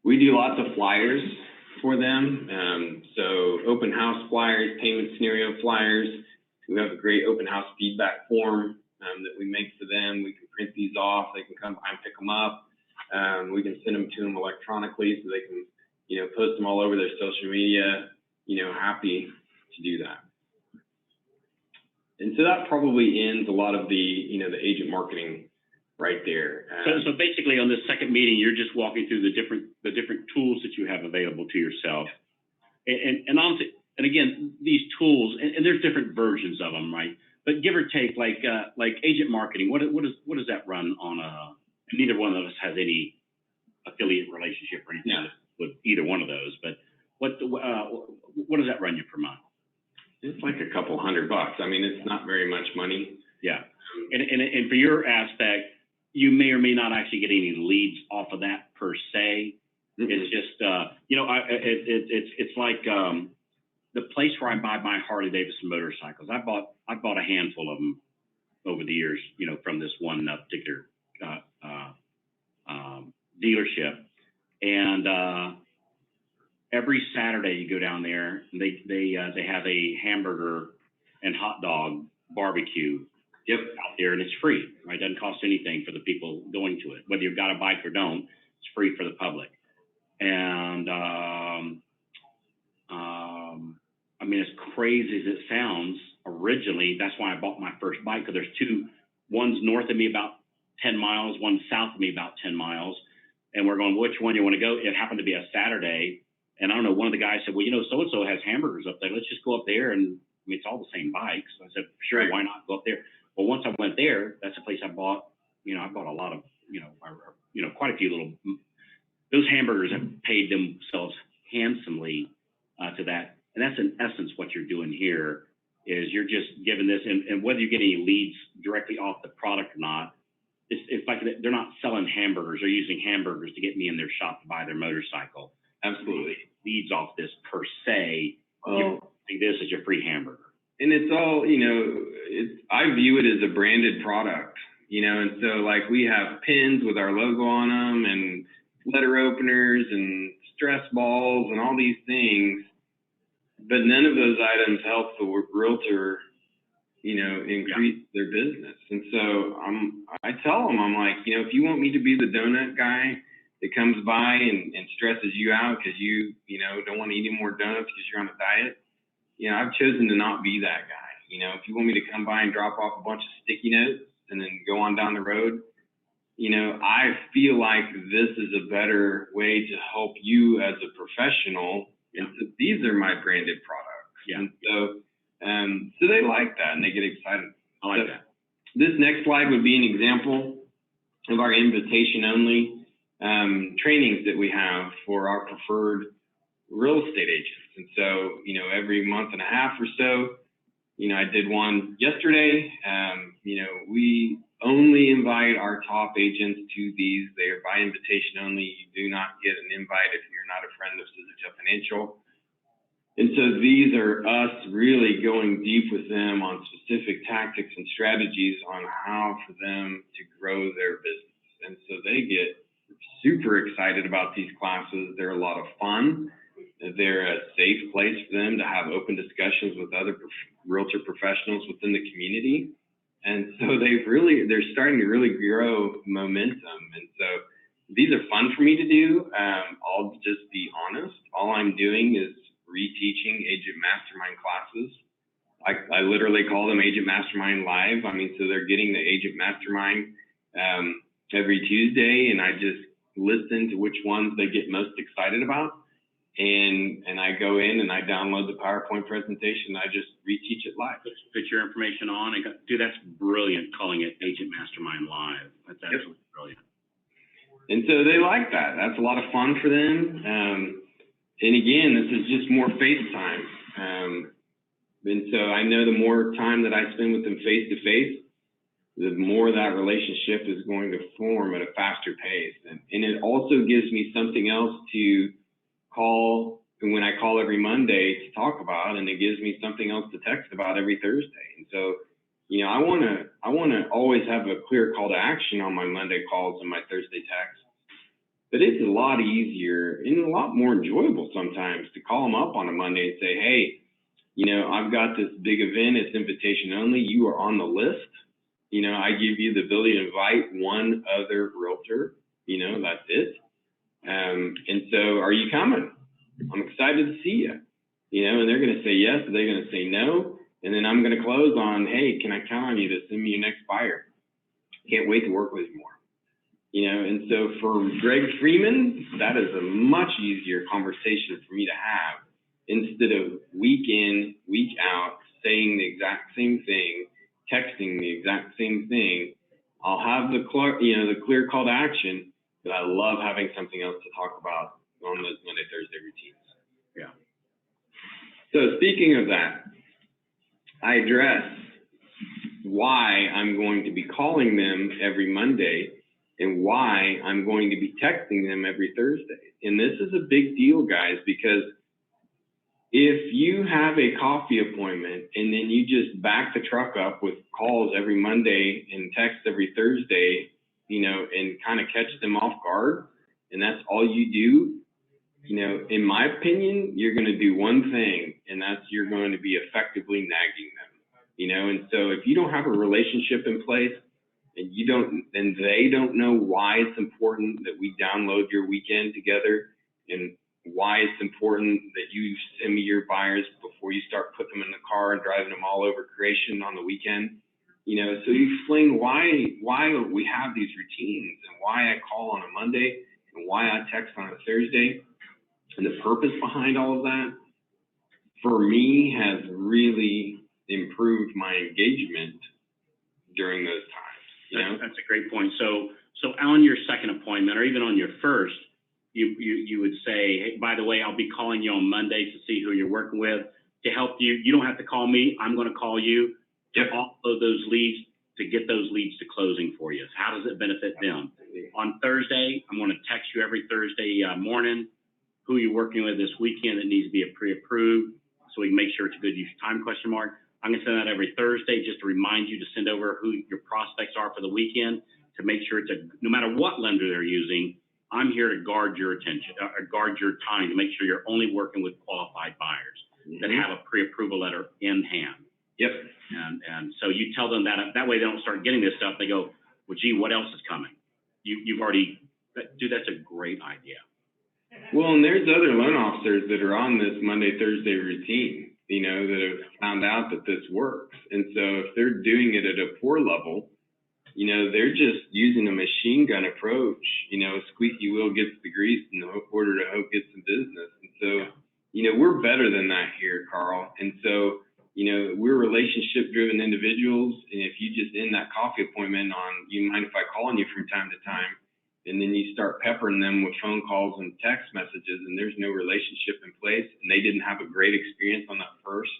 S2: We do lots of flyers for them. So open house flyers, payment scenario flyers. We have a great open house feedback form that we make for them. We can print these off. They can come by and pick them up. We can send them to them electronically so they can, you know, post them all over their social media. You know, happy to do that. And so that probably ends a lot of the, you know, the agent marketing right there.
S1: So basically, on this second meeting, you're just walking through the different tools that you have available to yourself, and honestly, and again, these tools, and there's different versions of them, right? But give or take, like agent marketing, what does that run on a? And neither one of us has any affiliate relationship or anything with either one of those, but what does that run you per month?
S2: It's like a couple $100. I mean, it's not very much money.
S1: Yeah, and for your aspect, you may or may not actually get any leads off of that per se. Mm-hmm. It's just you know, it's like the place where I buy my Harley Davidson motorcycles. I bought a handful of them over the years, you know, from this one particular dealership, and every Saturday you go down there, and they have a hamburger and hot dog barbecue. Yep, out there, and it's free. Right, it doesn't cost anything for the people going to it, whether you've got a bike or don't. It's free for the public, and I mean, as crazy as it sounds, originally that's why I bought my first bike, because there's two. One's north of me about 10 miles, one's south of me about 10 miles, and we're going, which one do you want to go? It happened to be a Saturday, and I don't know, one of the guys said, well, you know, so-and-so has hamburgers up there. Let's just go up there, and I mean, it's all the same bikes. So I said, sure, why not go up there? Well, once I went there, that's a place I bought, you know, I bought a lot of, you know, quite a few little, those hamburgers have paid themselves handsomely to that. And that's in essence what you're doing here, is you're just giving this, and whether you get any leads directly off the product or not, it's like they're not selling hamburgers. They're using hamburgers to get me in their shop to buy their motorcycle. Absolutely. Leads off this per se. You see this as your free hamburger.
S2: And it's all, you know, I view it as a branded product, you know, and so like we have pins with our logo on them and letter openers and stress balls and all these things, but none of those items help the realtor, you know, increase their business. And so I tell them, I'm like, you know, if you want me to be the donut guy that comes by and stresses you out because you know, don't want to eat any more donuts because you're on a diet, you know, I've chosen to not be that guy. You know, if you want me to come by and drop off a bunch of sticky notes and then go on down the road, you know, I feel like this is a better way to help you as a professional. And so these are my branded products. Yeah. And so they like that and they get excited.
S1: I like that.
S2: This next slide would be an example of our invitation only trainings that we have for our preferred real estate agents. And so, you know, every month and a half or so, you know, I did one yesterday. You know, we only invite our top agents to these. They are by invitation only. You do not get an invite if you're not a friend of Suzuki Financial. And so these are us really going deep with them on specific tactics and strategies on how for them to grow their business. And so they get super excited about these classes. They're a lot of fun. They're a safe place for them to have open discussions with other realtor professionals within the community. And so they're starting to really grow momentum. And so these are fun for me to do. I'll just be honest. All I'm doing is reteaching agent mastermind classes. I literally call them Agent Mastermind Live. I mean, so they're getting the Agent Mastermind every Tuesday, and I just listen to which ones they get most excited about. And I go in and I download the PowerPoint presentation. I just reteach it live.
S1: Put your information on and dude, that's brilliant. Calling it Agent Mastermind Live. That's absolutely brilliant.
S2: And so they like that. That's a lot of fun for them. And again, this is just more face time. And so I know the more time that I spend with them face to face, the more that relationship is going to form at a faster pace. And it also gives me something else to call when I call every Monday to talk about, and it gives me something else to text about every Thursday. And so, you know, I want to always have a clear call to action on my Monday calls and my Thursday texts. But it's a lot easier and a lot more enjoyable sometimes to call them up on a Monday and say, hey, you know, I've got this big event. It's invitation only. You are on the list. You know, I give you the ability to invite one other realtor. You know, that's it. And so, are you coming? I'm excited to see you. You know, and they're going to say yes, or they're going to say no. And then I'm going to close on, hey, can I count on you to send me your next buyer? Can't wait to work with you more. You know, and so for Greg Freeman, that is a much easier conversation for me to have instead of week in, week out, saying the exact same thing, texting the exact same thing. I'll have the clear call to action, but I love having something else to talk about on those Monday, Thursday routines.
S1: Yeah.
S2: So speaking of that, I address why I'm going to be calling them every Monday and why I'm going to be texting them every Thursday. And this is a big deal, guys, because if you have a coffee appointment and then you just back the truck up with calls every Monday and text every Thursday, you know, and kind of catch them off guard, and that's all you do, you know, in my opinion, you're going to do one thing, and that's you're going to be effectively nagging them, you know. And so if you don't have a relationship in place and they don't know why it's important that we download your weekend together and why it's important that you send me your buyers before you start putting them in the car and driving them all over creation on the weekend, you know, so you explain why we have these routines and why I call on a Monday and why I text on a Thursday. And the purpose behind all of that, for me, has really improved my engagement during those times. You know?
S1: That's a great point. So on your second appointment, or even on your first, you would say, hey, by the way, I'll be calling you on Monday to see who you're working with to help you. You don't have to call me. I'm going to call you to offload those leads, to get those leads to closing for you. How does it benefit them? On Thursday, I'm going to text you every Thursday morning who you're working with this weekend that needs to be pre-approved so we can make sure it's a good use of time, question mark. I'm going to send that every Thursday just to remind you to send over who your prospects are for the weekend to make sure no matter what lender they're using, I'm here to guard your attention, guard your time, to make sure you're only working with qualified buyers that have a pre-approval letter in hand.
S2: Yep.
S1: And so you tell them that way they don't start getting this stuff. They go, well, gee, what else is coming? You've already, dude, that's a great idea.
S2: Well, and there's other loan officers that are on this Monday, Thursday routine, you know, that have found out that this works. And so if they're doing it at a poor level, you know, they're just using a machine gun approach, you know, squeaky wheel gets the grease in order to hope get some business. And so, you know, we're better than that here, Carl. And so, you know, we're relationship driven individuals. And if you just end that coffee appointment on, you mind if I call on you from time to time? And then you start peppering them with phone calls and text messages, and there's no relationship in place, and they didn't have a great experience on that first,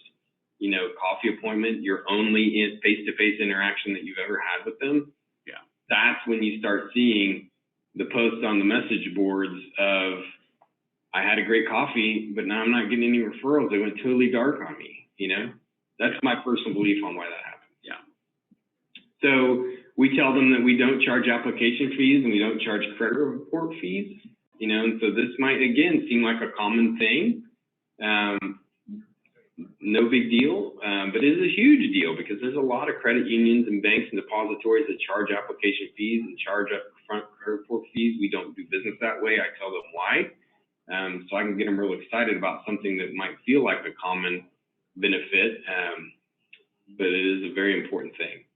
S2: you know, coffee appointment, your only face-to-face interaction that you've ever had with them.
S1: Yeah.
S2: That's when you start seeing the posts on the message boards of, I had a great coffee, but now I'm not getting any referrals. They went totally dark on me, you know? That's my personal belief on why that happens.
S1: Yeah.
S2: So we tell them that we don't charge application fees and we don't charge credit report fees, you know, and so this might, again, seem like a common thing. No big deal, but it is a huge deal because there's a lot of credit unions and banks and depositories that charge application fees and charge up front credit report fees. We don't do business that way. I tell them why, so I can get them real excited about something that might feel like a common benefit, but it is a very important thing.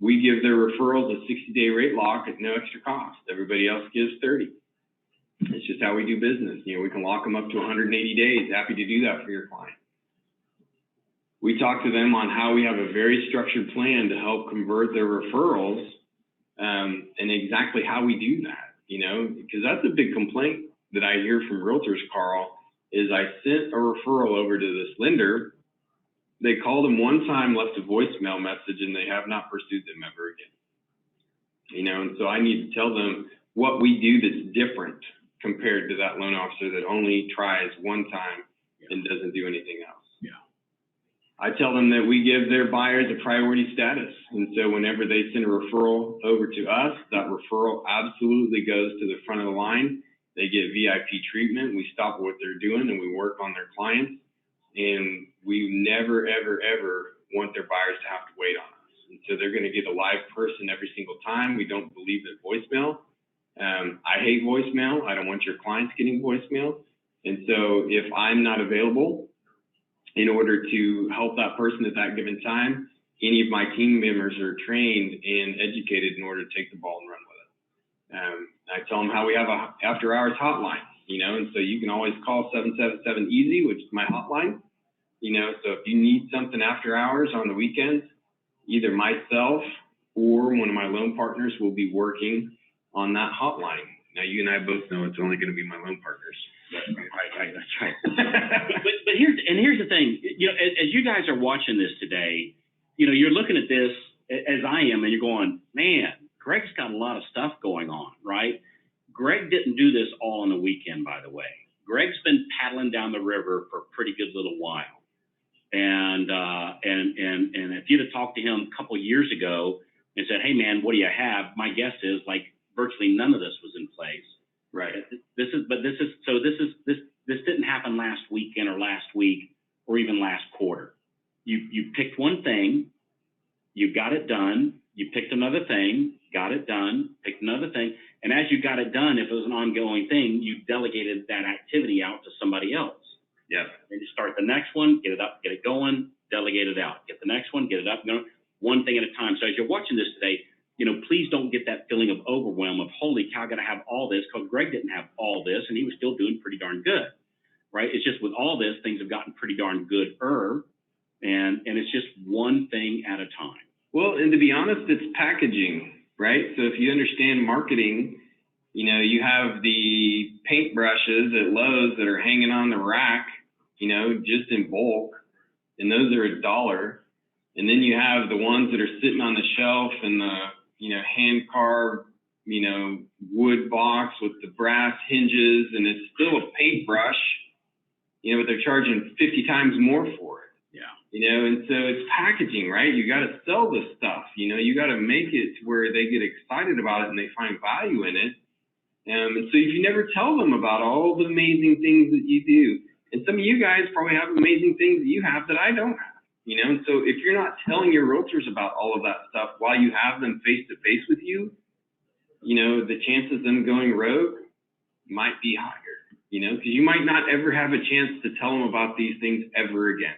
S2: We give their referrals a 60-day rate lock at no extra cost. Everybody else gives 30. It's just how we do business. You know, we can lock them up to 180 days. Happy to do that for your client. We talk to them on how we have a very structured plan to help convert their referrals and exactly how we do that, because that's a big complaint that I hear from realtors, Carl, is I sent a referral over to this lender. They called them one time, left a voicemail message, and they have not pursued them ever again. And so I need to tell them what we do that's different compared to that loan officer that only tries one time and doesn't do anything else.
S1: Yeah.
S2: I tell them that we give their buyers a priority status. And so whenever they send a referral over to us, that referral absolutely goes to the front of the line. They get VIP treatment. We stop what they're doing and we work on their clients. And we never, ever, ever want their buyers to have to wait on us. And so they're going to get a live person every single time. We don't believe in voicemail. I hate voicemail. I don't want your clients getting voicemail. And so if I'm not available in order to help that person at that given time, any of my team members are trained and educated in order to take the ball and run with it. I tell them how we have a after hours hotline, and so you can always call 777-EASY, which is my hotline. So if you need something after hours on the weekends, either myself or one of my loan partners will be working on that hotline. Now, you and I both know it's only going to be my loan partners.
S1: Right, that's right. but here's the thing, as you guys are watching this today, you're looking at this as I am, and you're going, man, Greg's got a lot of stuff going on, right? Greg didn't do this all on the weekend, by the way. Greg's been paddling down the river for a pretty good little while. And if you'd have talked to him a couple of years ago and said, hey man, what do you have? My guess is like virtually none of this was in place.
S2: Right.
S1: This didn't happen last weekend or last week or even last quarter. You picked one thing, you got it done. You picked another thing, got it done, picked another thing. And as you got it done, if it was an ongoing thing, you delegated that activity out to somebody else.
S2: Yeah.
S1: And you start the next one, get it up, get it going, delegate it out. Get the next one, get it up, one thing at a time. So as you're watching this today, please don't get that feeling of overwhelm of, holy cow, I got to have all this, because Greg didn't have all this and he was still doing pretty darn good, right? It's just with all this, things have gotten pretty darn good-er, and it's just one thing at a time.
S2: Well, and to be honest, it's packaging, right? So if you understand marketing, you have the paintbrushes at Lowe's that are hanging on the rack, just in bulk, and those are $1. And then you have the ones that are sitting on the shelf in the, hand carved, wood box with the brass hinges, and it's still a paintbrush, but they're charging 50 times more for it.
S1: Yeah.
S2: And so it's packaging, right? You got to sell the stuff, you got to make it to where they get excited about it and they find value in it. And so if you never tell them about all the amazing things that you do, and some of you guys probably have amazing things that you have that I don't have, and so if you're not telling your realtors about all of that stuff while you have them face to face with you, the chances of them going rogue might be higher, because you might not ever have a chance to tell them about these things ever again.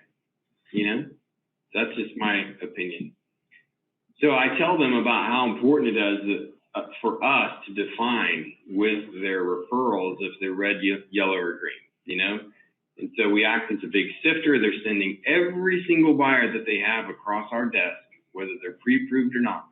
S2: That's just my opinion. So I tell them about how important it is for us to define with their referrals if they're red, yellow, or green, And so we act as a big sifter. They're sending every single buyer that they have across our desk, whether they're pre-approved or not.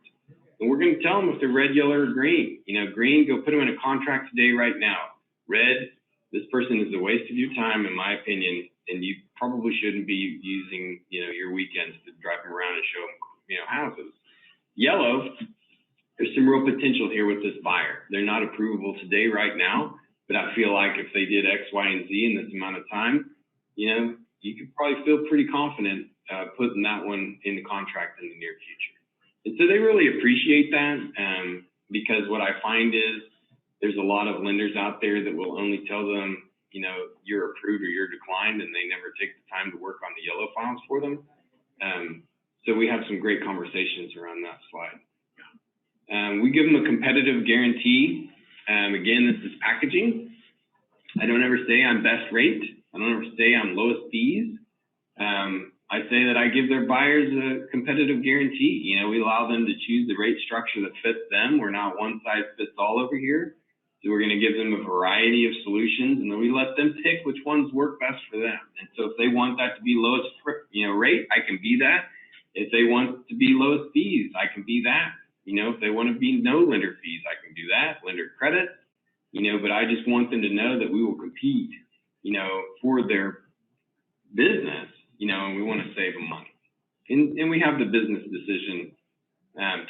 S2: And we're going to tell them if they're red, yellow, or green. Green, go put them in a contract today, right now. Red, this person is a waste of your time, in my opinion, and you probably shouldn't be using, your weekends to drive them around and show them, houses. Yellow, there's some real potential here with this buyer. They're not approvable today, right now, but I feel like if they did X, Y, and Z in this amount of time, you could probably feel pretty confident putting that one in the contract in the near future. And so they really appreciate that, because what I find is there's a lot of lenders out there that will only tell them, you're approved or you're declined, and they never take the time to work on the yellow files for them. So we have some great conversations around that slide. We give them a competitive guarantee. Again, this is packaging. I don't ever say I'm best rate. I don't ever say I'm lowest fees. I say that I give their buyers a competitive guarantee. We allow them to choose the rate structure that fits them. We're not one size fits all over here. So we're going to give them a variety of solutions, and then we let them pick which ones work best for them. And so if they want that to be lowest, rate, I can be that. If they want to be lowest fees, I can be that. If they want to be no lender fees, I can do that, lender credit, but I just want them to know that we will compete, for their business, and we want to save them money. And we have the business decision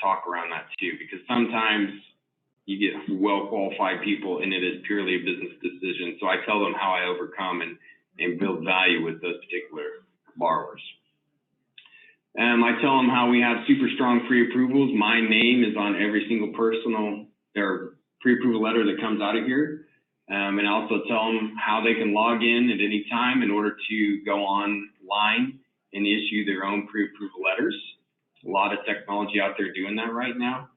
S2: talk around that too, because sometimes you get well-qualified people and it is purely a business decision. So I tell them how I overcome and build value with those particular borrowers. I tell them how we have super strong pre-approvals. My name is on every single personal or pre-approval letter that comes out of here. And I also tell them how they can log in at any time in order to go online and issue their own pre-approval letters. A lot of technology out there doing that right now.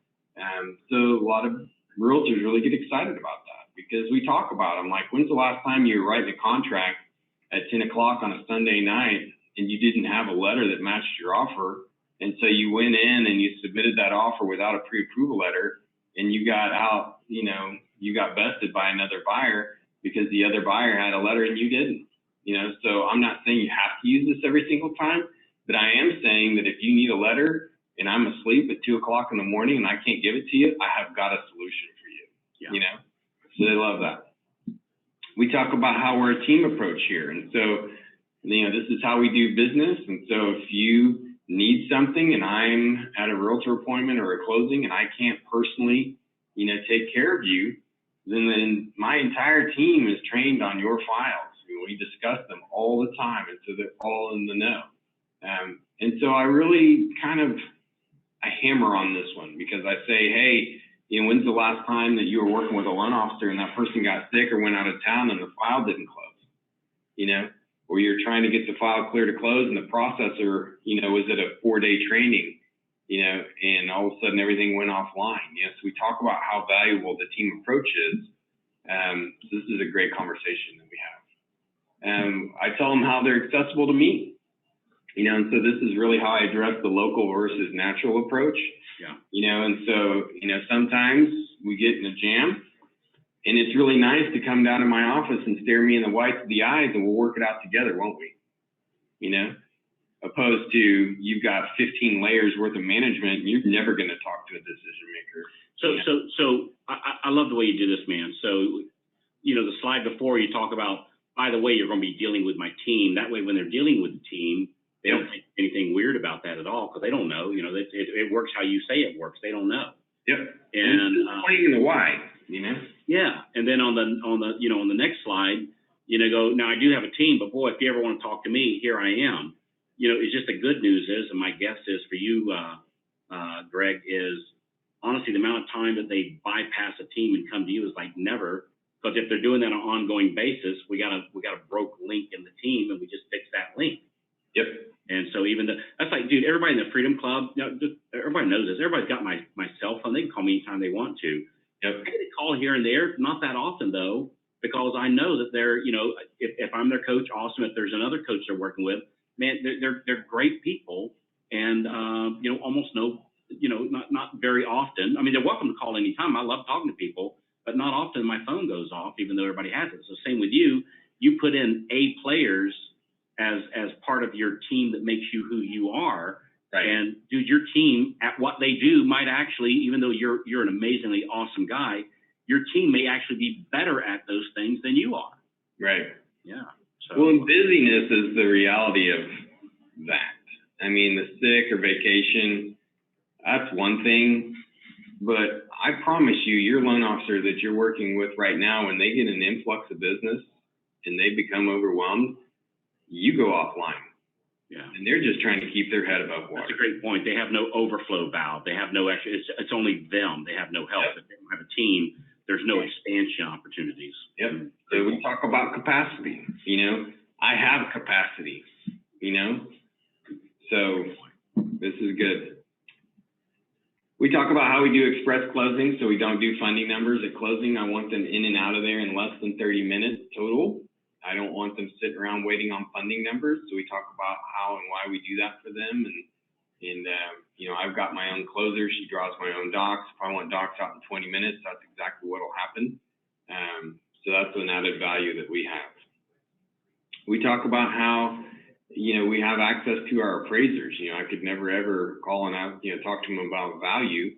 S2: So a lot of realtors really get excited about that because we talk about them. Like, when's the last time you were writing a contract at 10 o'clock on a Sunday night and you didn't have a letter that matched your offer? And so you went in and you submitted that offer without a pre-approval letter, and you got out, you got bested by another buyer because the other buyer had a letter and you didn't. So I'm not saying you have to use this every single time, but I am saying that if you need a letter and I'm asleep at 2 o'clock in the morning and I can't give it to you, I have got a solution for you. So they love that. We talk about how we're a team approach here. And so, this is how we do business. And so if you need something and I'm at a realtor appointment or a closing and I can't personally, take care of you, then my entire team is trained on your files. We discuss them all the time, and so they're all in the know. And so I really I hammer on this one because I say, hey, when's the last time that you were working with a loan officer and that person got sick or went out of town and the file didn't close? Or you're trying to get the file clear to close and the processor, was at a 4-day training, and all of a sudden everything went offline. So we talk about how valuable the team approach is. So this is a great conversation that we have. I tell them how they're accessible to me. And so this is really how I address the local versus natural approach. And so, sometimes we get in a jam and it's really nice to come down to my office and stare me in the whites of the eyes and we'll work it out together, won't we? Opposed to you've got 15 layers worth of management and you're never going to talk to a decision maker.
S1: So I love the way you do this, man. So, the slide before you talk about, by the way, you're going to be dealing with my team. That way, when they're dealing with the team, they don't think anything weird about that at all because they don't know. It works how you say it works. They don't know.
S2: Yep.
S1: And
S2: explaining the why.
S1: Yeah. And then on the next slide, go, now I do have a team, but boy, if you ever want to talk to me, here I am. It's just the good news is, and my guess is for you, Greg, is honestly the amount of time that they bypass a team and come to you is like never. Because if they're doing that on an ongoing basis, we got a broke link in the team, and we just fix that link.
S2: Yep.
S1: And so that's like, dude, everybody in the Freedom Club, everybody knows this. Everybody's got my cell phone. They can call me anytime they want to. Yep. I get a call here and there, not that often though, because I know that they're, if I'm their coach, awesome. If there's another coach they're working with, man, they're great people, and almost no, not very often. I mean, they're welcome to call anytime. I love talking to people. But not often my phone goes off, even though everybody has it. So same with you. You put in A players as part of your team that makes you who you are. Right. And dude, your team at what they do might actually, even though you're an amazingly awesome guy, your team may actually be better at those things than you are.
S2: Right.
S1: Yeah. So,
S2: well, and busyness is the reality of that. I mean, the sick or vacation, that's one thing. But I promise you, your loan officer that you're working with right now, when they get an influx of business and they become overwhelmed, you go offline.
S1: Yeah.
S2: And they're just trying to keep their head above water.
S1: That's a great point. They have no overflow valve. They have no extra. It's only them. They have no help. Yep. If they don't have a team, there's no expansion opportunities.
S2: Yep. So we talk about capacity. I have capacity. So this is good. We talk about how we do express closing, so we don't do funding numbers at closing. I want them in and out of there in less than 30 minutes total. I don't want them sitting around waiting on funding numbers. So we talk about how and why we do that for them. And I've got my own closer. She draws my own docs. If I want docs out in 20 minutes, that's exactly what will happen. So that's an added value that we have. We talk about how we have access to our appraisers. I could never, ever call and talk to them about value.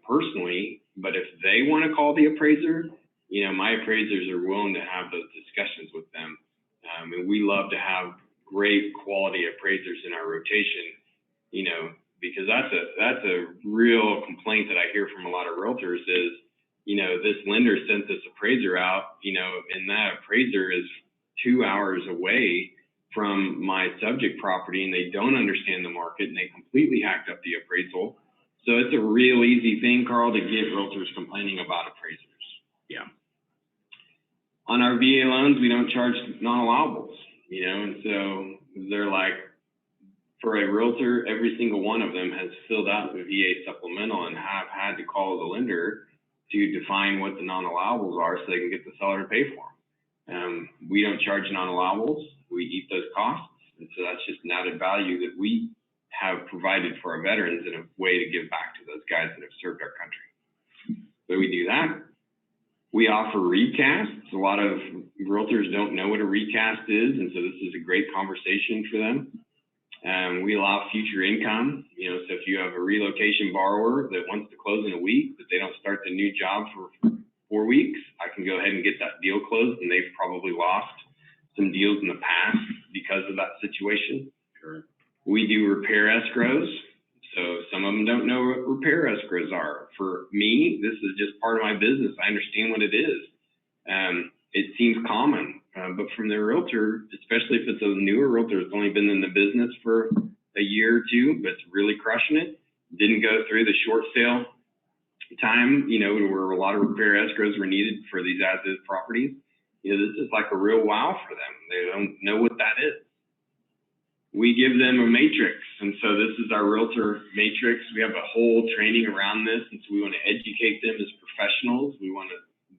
S2: personally, but if they want to call the appraiser, you know, my appraisers are willing to have those discussions with them. And we love to have great quality appraisers in our rotation, you know, because that's a real complaint that I hear from a lot of realtors is, you know, this lender sent this appraiser out, you know, and that appraiser is 2 hours away from my subject property and they don't understand the market and they completely hacked up the appraisal. So it's a real easy thing, Carl, to get realtors complaining about appraisers.
S1: Yeah.
S2: On our VA loans, we don't charge non-allowables, you know, and so they're like, for a realtor, every single one of them has filled out the VA supplemental and have had to call the lender to define what the non-allowables are so they can get the seller to pay for them. We don't charge non-allowables. We eat those costs. And so that's just an added value that we have provided for our veterans in a way to give back to those guys that have served our country. So we do that. We offer recasts. A lot of realtors don't know what a recast is, and so this is a great conversation for them. We allow future income, you know, so if you have a relocation borrower that wants to close in a week, but they don't start the new job for 4 weeks, I can go ahead and get that deal closed, and they've probably lost some deals in the past because of that situation.
S1: Sure.
S2: We do repair escrows. So some of them don't know what repair escrows are. For me, this is just part of my business. I understand what it is. It seems common, but from the realtor, especially if it's a newer realtor that's only been in the business for a year or two, but it's really crushing it, didn't go through the short sale time, you know, where a lot of repair escrows were needed for these as-is properties. You know, this is like a real wow for them. They don't know what that is. We give them a matrix, and so this is our realtor matrix. We have a whole training around this, and so we want to educate them as professionals. We want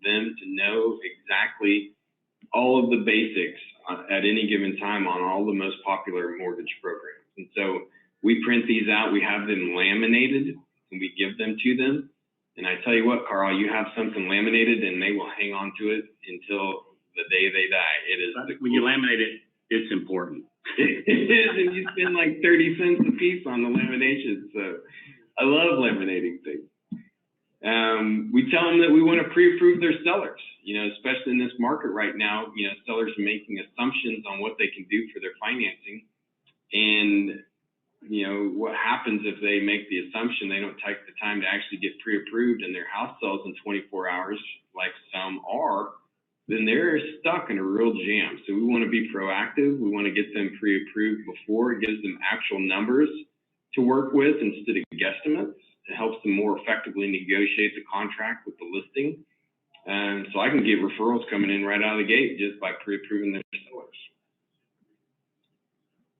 S2: them to know exactly all of the basics at any given time on all the most popular mortgage programs. And so we print these out. We have them laminated, and we give them to them. And I tell you what, Carl, you have something laminated, and they will hang on to it until the day they die. It is
S1: when you laminate it, it's important.
S2: It is, and you spend like 30 cents a piece on the lamination. So I love laminating things. We tell them that we want to pre-approve their sellers, you know, especially in this market right now. You know, sellers are making assumptions on what they can do for their financing. And, you know, what happens if they make the assumption they don't take the time to actually get pre-approved and their house sells in 24 hours, like some are, then they're stuck in a real jam. So we want to be proactive. We want to get them pre-approved before. It gives them actual numbers to work with instead of guesstimates. It helps them more effectively negotiate the contract with the listing. And so I can get referrals coming in right out of the gate just by pre-approving their sellers.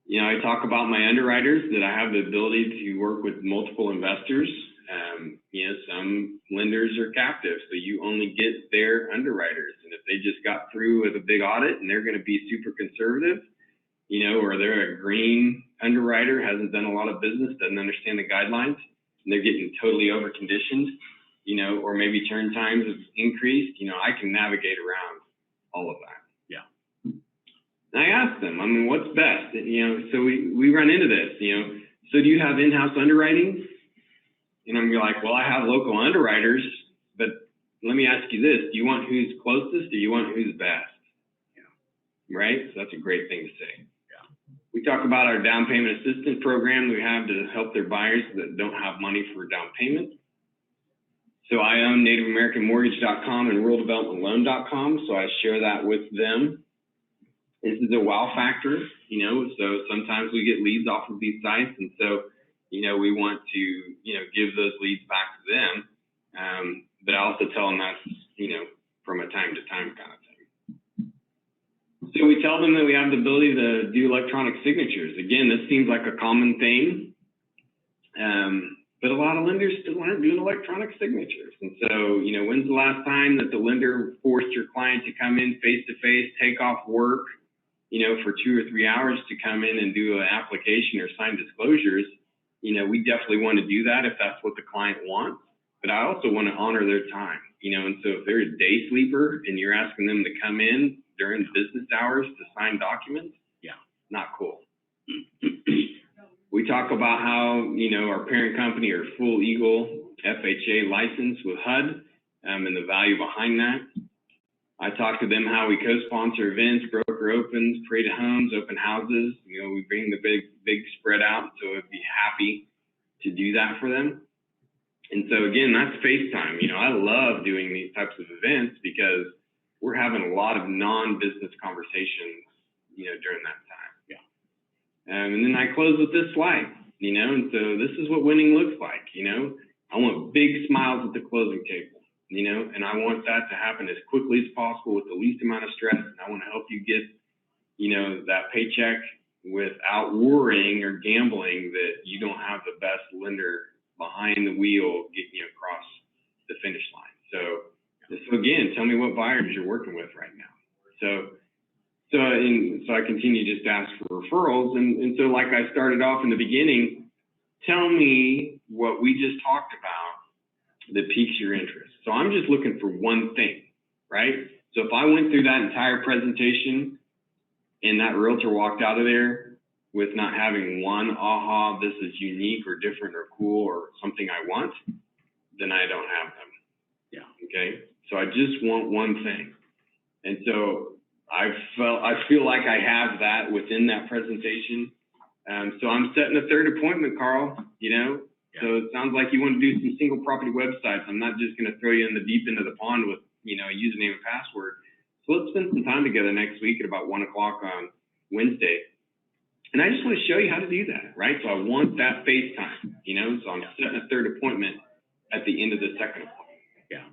S2: You know, I talk about my underwriters, that I have the ability to work with multiple investors. You know, some lenders are captive, so you only get their underwriters. And if they just got through with a big audit and they're going to be super conservative, you know, or they're a green underwriter, hasn't done a lot of business, doesn't understand the guidelines, and they're getting totally over-conditioned, you know, or maybe turn times have increased, you know, I can navigate around all of that.
S1: Yeah.
S2: And I ask them, I mean, what's best? You know, so we run into this, you know, so do you have in-house underwriting? And I'm like, well, I have local underwriters, but let me ask you this. Do you want who's closest or do you want who's best? Yeah. Right? So that's a great thing to say. Yeah. We talk about our down payment assistance program we have to help their buyers that don't have money for a down payment. So I own NativeAmericanMortgage.com and RuralDevelopmentLoan.com, so I share that with them. This is a wow factor, you know, so sometimes we get leads off of these sites, and so you know, we want to, you know, give those leads back to them. But I also tell them that's, you know, from a time to time kind of thing. So we tell them that we have the ability to do electronic signatures. Again, this seems like a common thing, but a lot of lenders still aren't doing electronic signatures. And so, you know, when's the last time that the lender forced your client to come in face to face, take off work, you know, for 2 or 3 hours to come in and do an application or sign disclosures? You know, we definitely want to do that if that's what the client wants, but I also want to honor their time, you know, and so if they're a day sleeper and you're asking them to come in during business hours to sign documents, yeah, not cool. We talk about how, you know, our parent company are full FHA license with HUD and the value behind that. I talked to them how we co-sponsor events, broker opens, parade of homes, open houses. You know, we bring the big spread out, so I'd be happy to do that for them. And so again, that's FaceTime. You know, I love doing these types of events because we're having a lot of non-business conversations, you know, during that time.
S1: Yeah.
S2: And then I close with this slide, you know, and so this is what winning looks like. You know, I want big smiles at the closing table, you know, and I want that to happen as quickly as possible with the least amount of stress. And I want to help you get, you know, that paycheck without worrying or gambling that you don't have the best lender behind the wheel getting you across the finish line. So again, tell me what buyers you're working with right now. So I continue just to ask for referrals. And so like I started off in the beginning, tell me what we just talked about that piques your interest. So I'm just looking for one thing, right? So if I went through that entire presentation and that realtor walked out of there with not having one, aha, this is unique or different or cool or something I want, then I don't have them.
S1: Yeah.
S2: Okay. So I just want one thing. And so I feel like I have that within that presentation. So I'm setting a third appointment, Carl, you know? Yeah. So it sounds like you want to do some single property websites. I'm not just going to throw you in the deep end of the pond with, you know, a username and password. So let's spend some time together next week at about 1 o'clock on Wednesday. And I just want to show you how to do that, right? So I want that FaceTime, you know? So I'm setting a third appointment at the end of the second appointment.
S1: Yeah.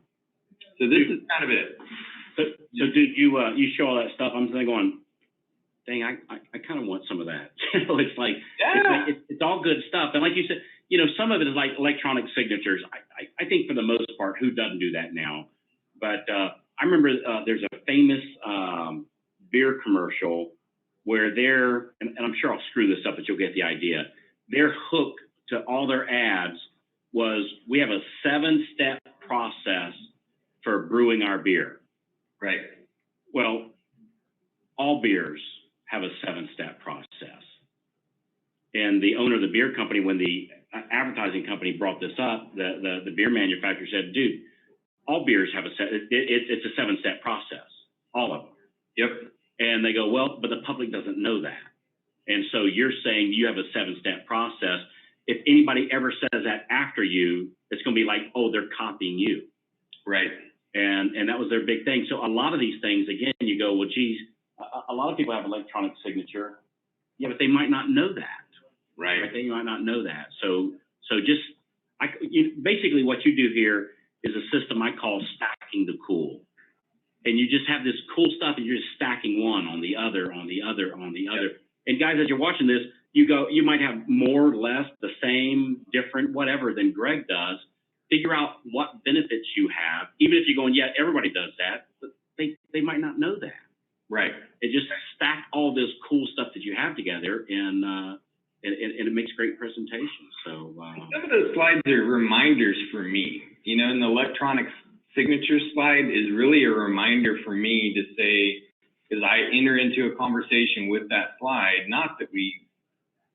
S2: So this is kind of it.
S1: So dude, you show all that stuff. I'm going, dang, I kind of want some of that. You know, it's like, it's all good stuff. And like you said, you know, some of it is like electronic signatures. I think for the most part, who doesn't do that now? But I remember there's a famous beer commercial where they're, and I'm sure I'll screw this up, but you'll get the idea. Their hook to all their ads was, we have a 7-step process for brewing our beer.
S2: Right.
S1: Well, all beers have a 7-step process. And the owner of the beer company, when the advertising company brought this up, the beer manufacturer said, dude, all beers have it's a 7-step process, all of them.
S2: Yep.
S1: And they go, well, but the public doesn't know that. And so you're saying you have a 7-step process. If anybody ever says that after you, it's going to be like, oh, they're copying you.
S2: Right.
S1: And that was their big thing. So a lot of these things, again, you go, well, geez, a lot of people have electronic signature. Yeah, but they might not know that.
S2: Right.
S1: They might not know that. So just, basically what you do here is a system I call stacking the cool. And you just have this cool stuff and you're just stacking one on the other, on the other, on the other. Yep. And guys, as you're watching this, you might have more, less, the same, different, whatever than Greg does. Figure out what benefits you have. Even if you're going, yeah, everybody does that, but they might not know that.
S2: Right.
S1: It just stack all this cool stuff that you have together, and it makes great presentations. So
S2: some of those slides are reminders for me. You know, and the electronic signature slide is really a reminder for me to say, because I enter into a conversation with that slide, not that we,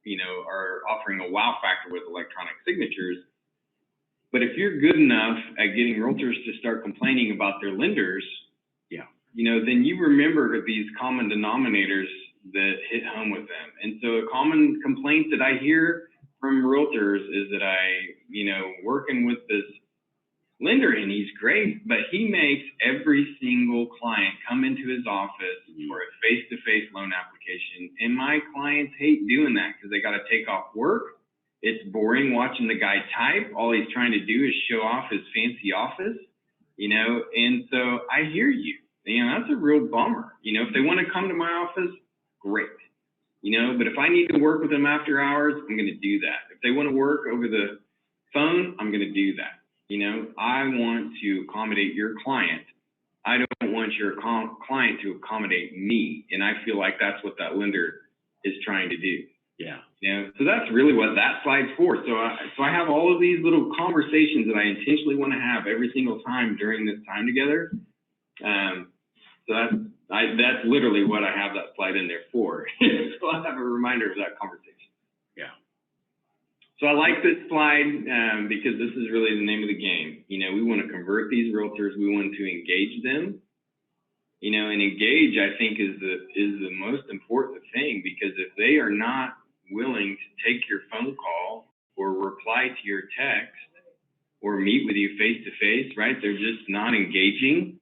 S2: you know, are offering a wow factor with electronic signatures, but if you're good enough at getting realtors to start complaining about their lenders,
S1: yeah,
S2: you know, then you remember these common denominators that hit home with them. And so a common complaint that I hear from realtors is that working with this lender, and he's great, but he makes every single client come into his office for a face-to-face loan application. And my clients hate doing that because they got to take off work. It's boring watching the guy type. All he's trying to do is show off his fancy office, you know? And so I hear you. You know, that's a real bummer. You know, if they want to come to my office, great. You know, but if I need to work with them after hours, I'm going to do that. If they want to work over the phone, I'm going to do that. You know, I want to accommodate your client. I don't want your client to accommodate me. And I feel like that's what that lender is trying to do.
S1: Yeah.
S2: You know, so that's really what that slide's for. So I have all of these little conversations that I intentionally want to have every single time during this time together. So that's literally what I have that slide in there for. So I'll have a reminder of that conversation.
S1: Yeah.
S2: So So I like this slide because this is really the name of the game. You know, we want to convert these realtors. We want to engage them. You know, and engage, I think, is the most important thing, because if they are not willing to take your phone call or reply to your text or meet with you face to face, right? They're just not engaging.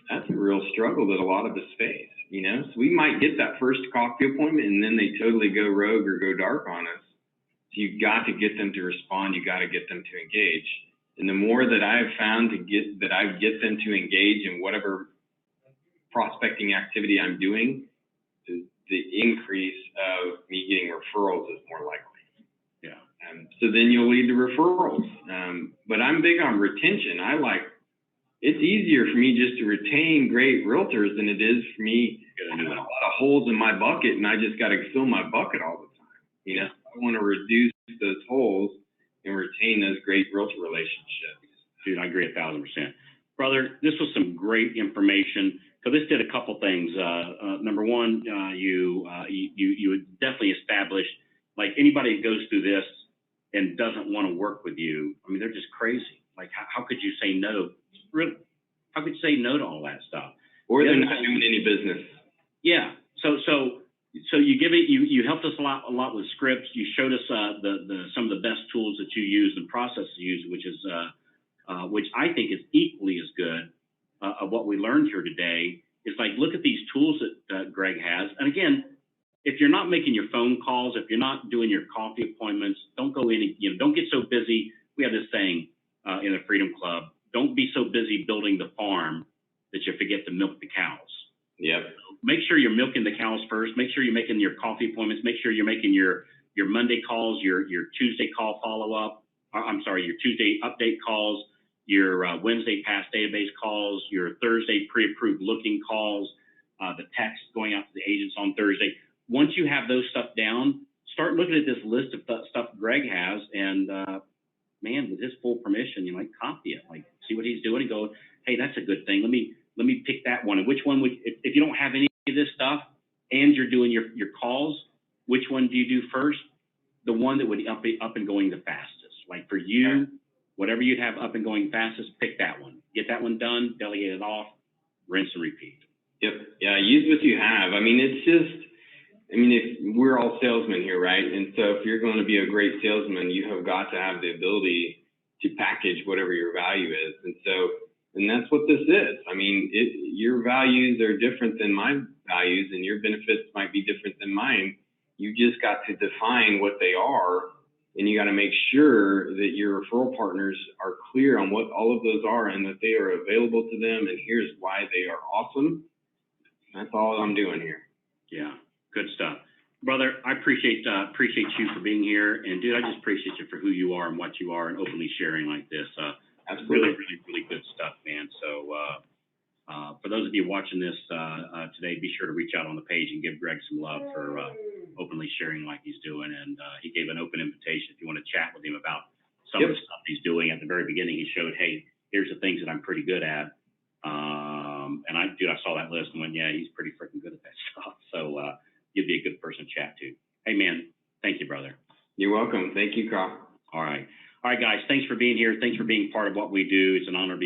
S2: That's a real struggle that a lot of us face, you know? So we might get that first coffee appointment and then they totally go rogue or go dark on us. So you've got to get them to respond. You got to get them to engage. And the more that I've found to get them to engage in whatever prospecting activity I'm doing, the increase of me getting referrals is more likely.
S1: Yeah.
S2: So then you'll lead to referrals. But I'm big on retention. It's easier for me just to retain great realtors than it is for me having a lot of holes in my bucket, and I just got to fill my bucket all the time. You know, I want to reduce those holes and retain those great realtor relationships.
S1: Dude, I agree 1,000%. Brother, this was some great information. So this did a couple things. Number one, you definitely established, like, anybody that goes through this and doesn't want to work with you, I mean, they're just crazy. Like, how could you say no? Really, how could you say no to all that stuff?
S2: Or they're not doing any business.
S1: Yeah. So you helped us a lot with scripts. You showed us some of the best tools that you use and processes you use, which I think is equally as good of what we learned here today. Is like, look at these tools that Greg has. And again, if you're not making your phone calls, if you're not doing your coffee appointments, don't go in, don't get so busy. We have this saying in the Freedom Club, don't be so busy building the farm that you forget to milk the cows.
S2: Yep.
S1: Make sure you're milking the cows first. Make sure you're making your coffee appointments. Make sure you're making your Monday calls, your Tuesday call follow-up. Your Tuesday update calls, your Wednesday past database calls, your Thursday pre-approved looking calls, the text going out to the agents on Thursday. Once you have those stuff down, start looking at this list of stuff Greg has, and man, with his full permission, copy it, like, see what he's doing and go, hey, that's a good thing. Let me pick that one. And which one would, if you don't have any of this stuff and you're doing your calls, which one do you do first? The one that would be up and going the fastest. Like, for you, whatever you'd have up and going fastest, pick that one. Get that one done, delegate it off, rinse and repeat.
S2: Yep. Yeah, use what you have. I mean, if we're all salesmen here, right? And so if you're going to be a great salesman, you have got to have the ability to package whatever your value is. And that's what this is. I mean, your values are different than my values, and your benefits might be different than mine. You just got to define what they are, and you got to make sure that your referral partners are clear on what all of those are and that they are available to them, and here's why they are awesome. That's all I'm doing here.
S1: Yeah, good stuff. Brother, I appreciate you for being here, and dude, I just appreciate you for who you are and what you are and openly sharing like this.
S2: Absolutely.
S1: Really good stuff, man. So for those of you watching this today, be sure to reach out on the page and give Greg some love for openly sharing like he's doing. And he gave an open invitation if you want to chat with him about some of the stuff he's doing. At the very beginning, he showed, hey, here's the things that I'm pretty good at. And I saw that list and went, yeah, he's pretty freaking good at that stuff. So you'd be a good person to chat to. Hey, man, thank you, brother.
S2: You're welcome. Thank you, Carl.
S1: All right, guys, thanks for being here. Thanks for being part of what we do. It's an honor to be a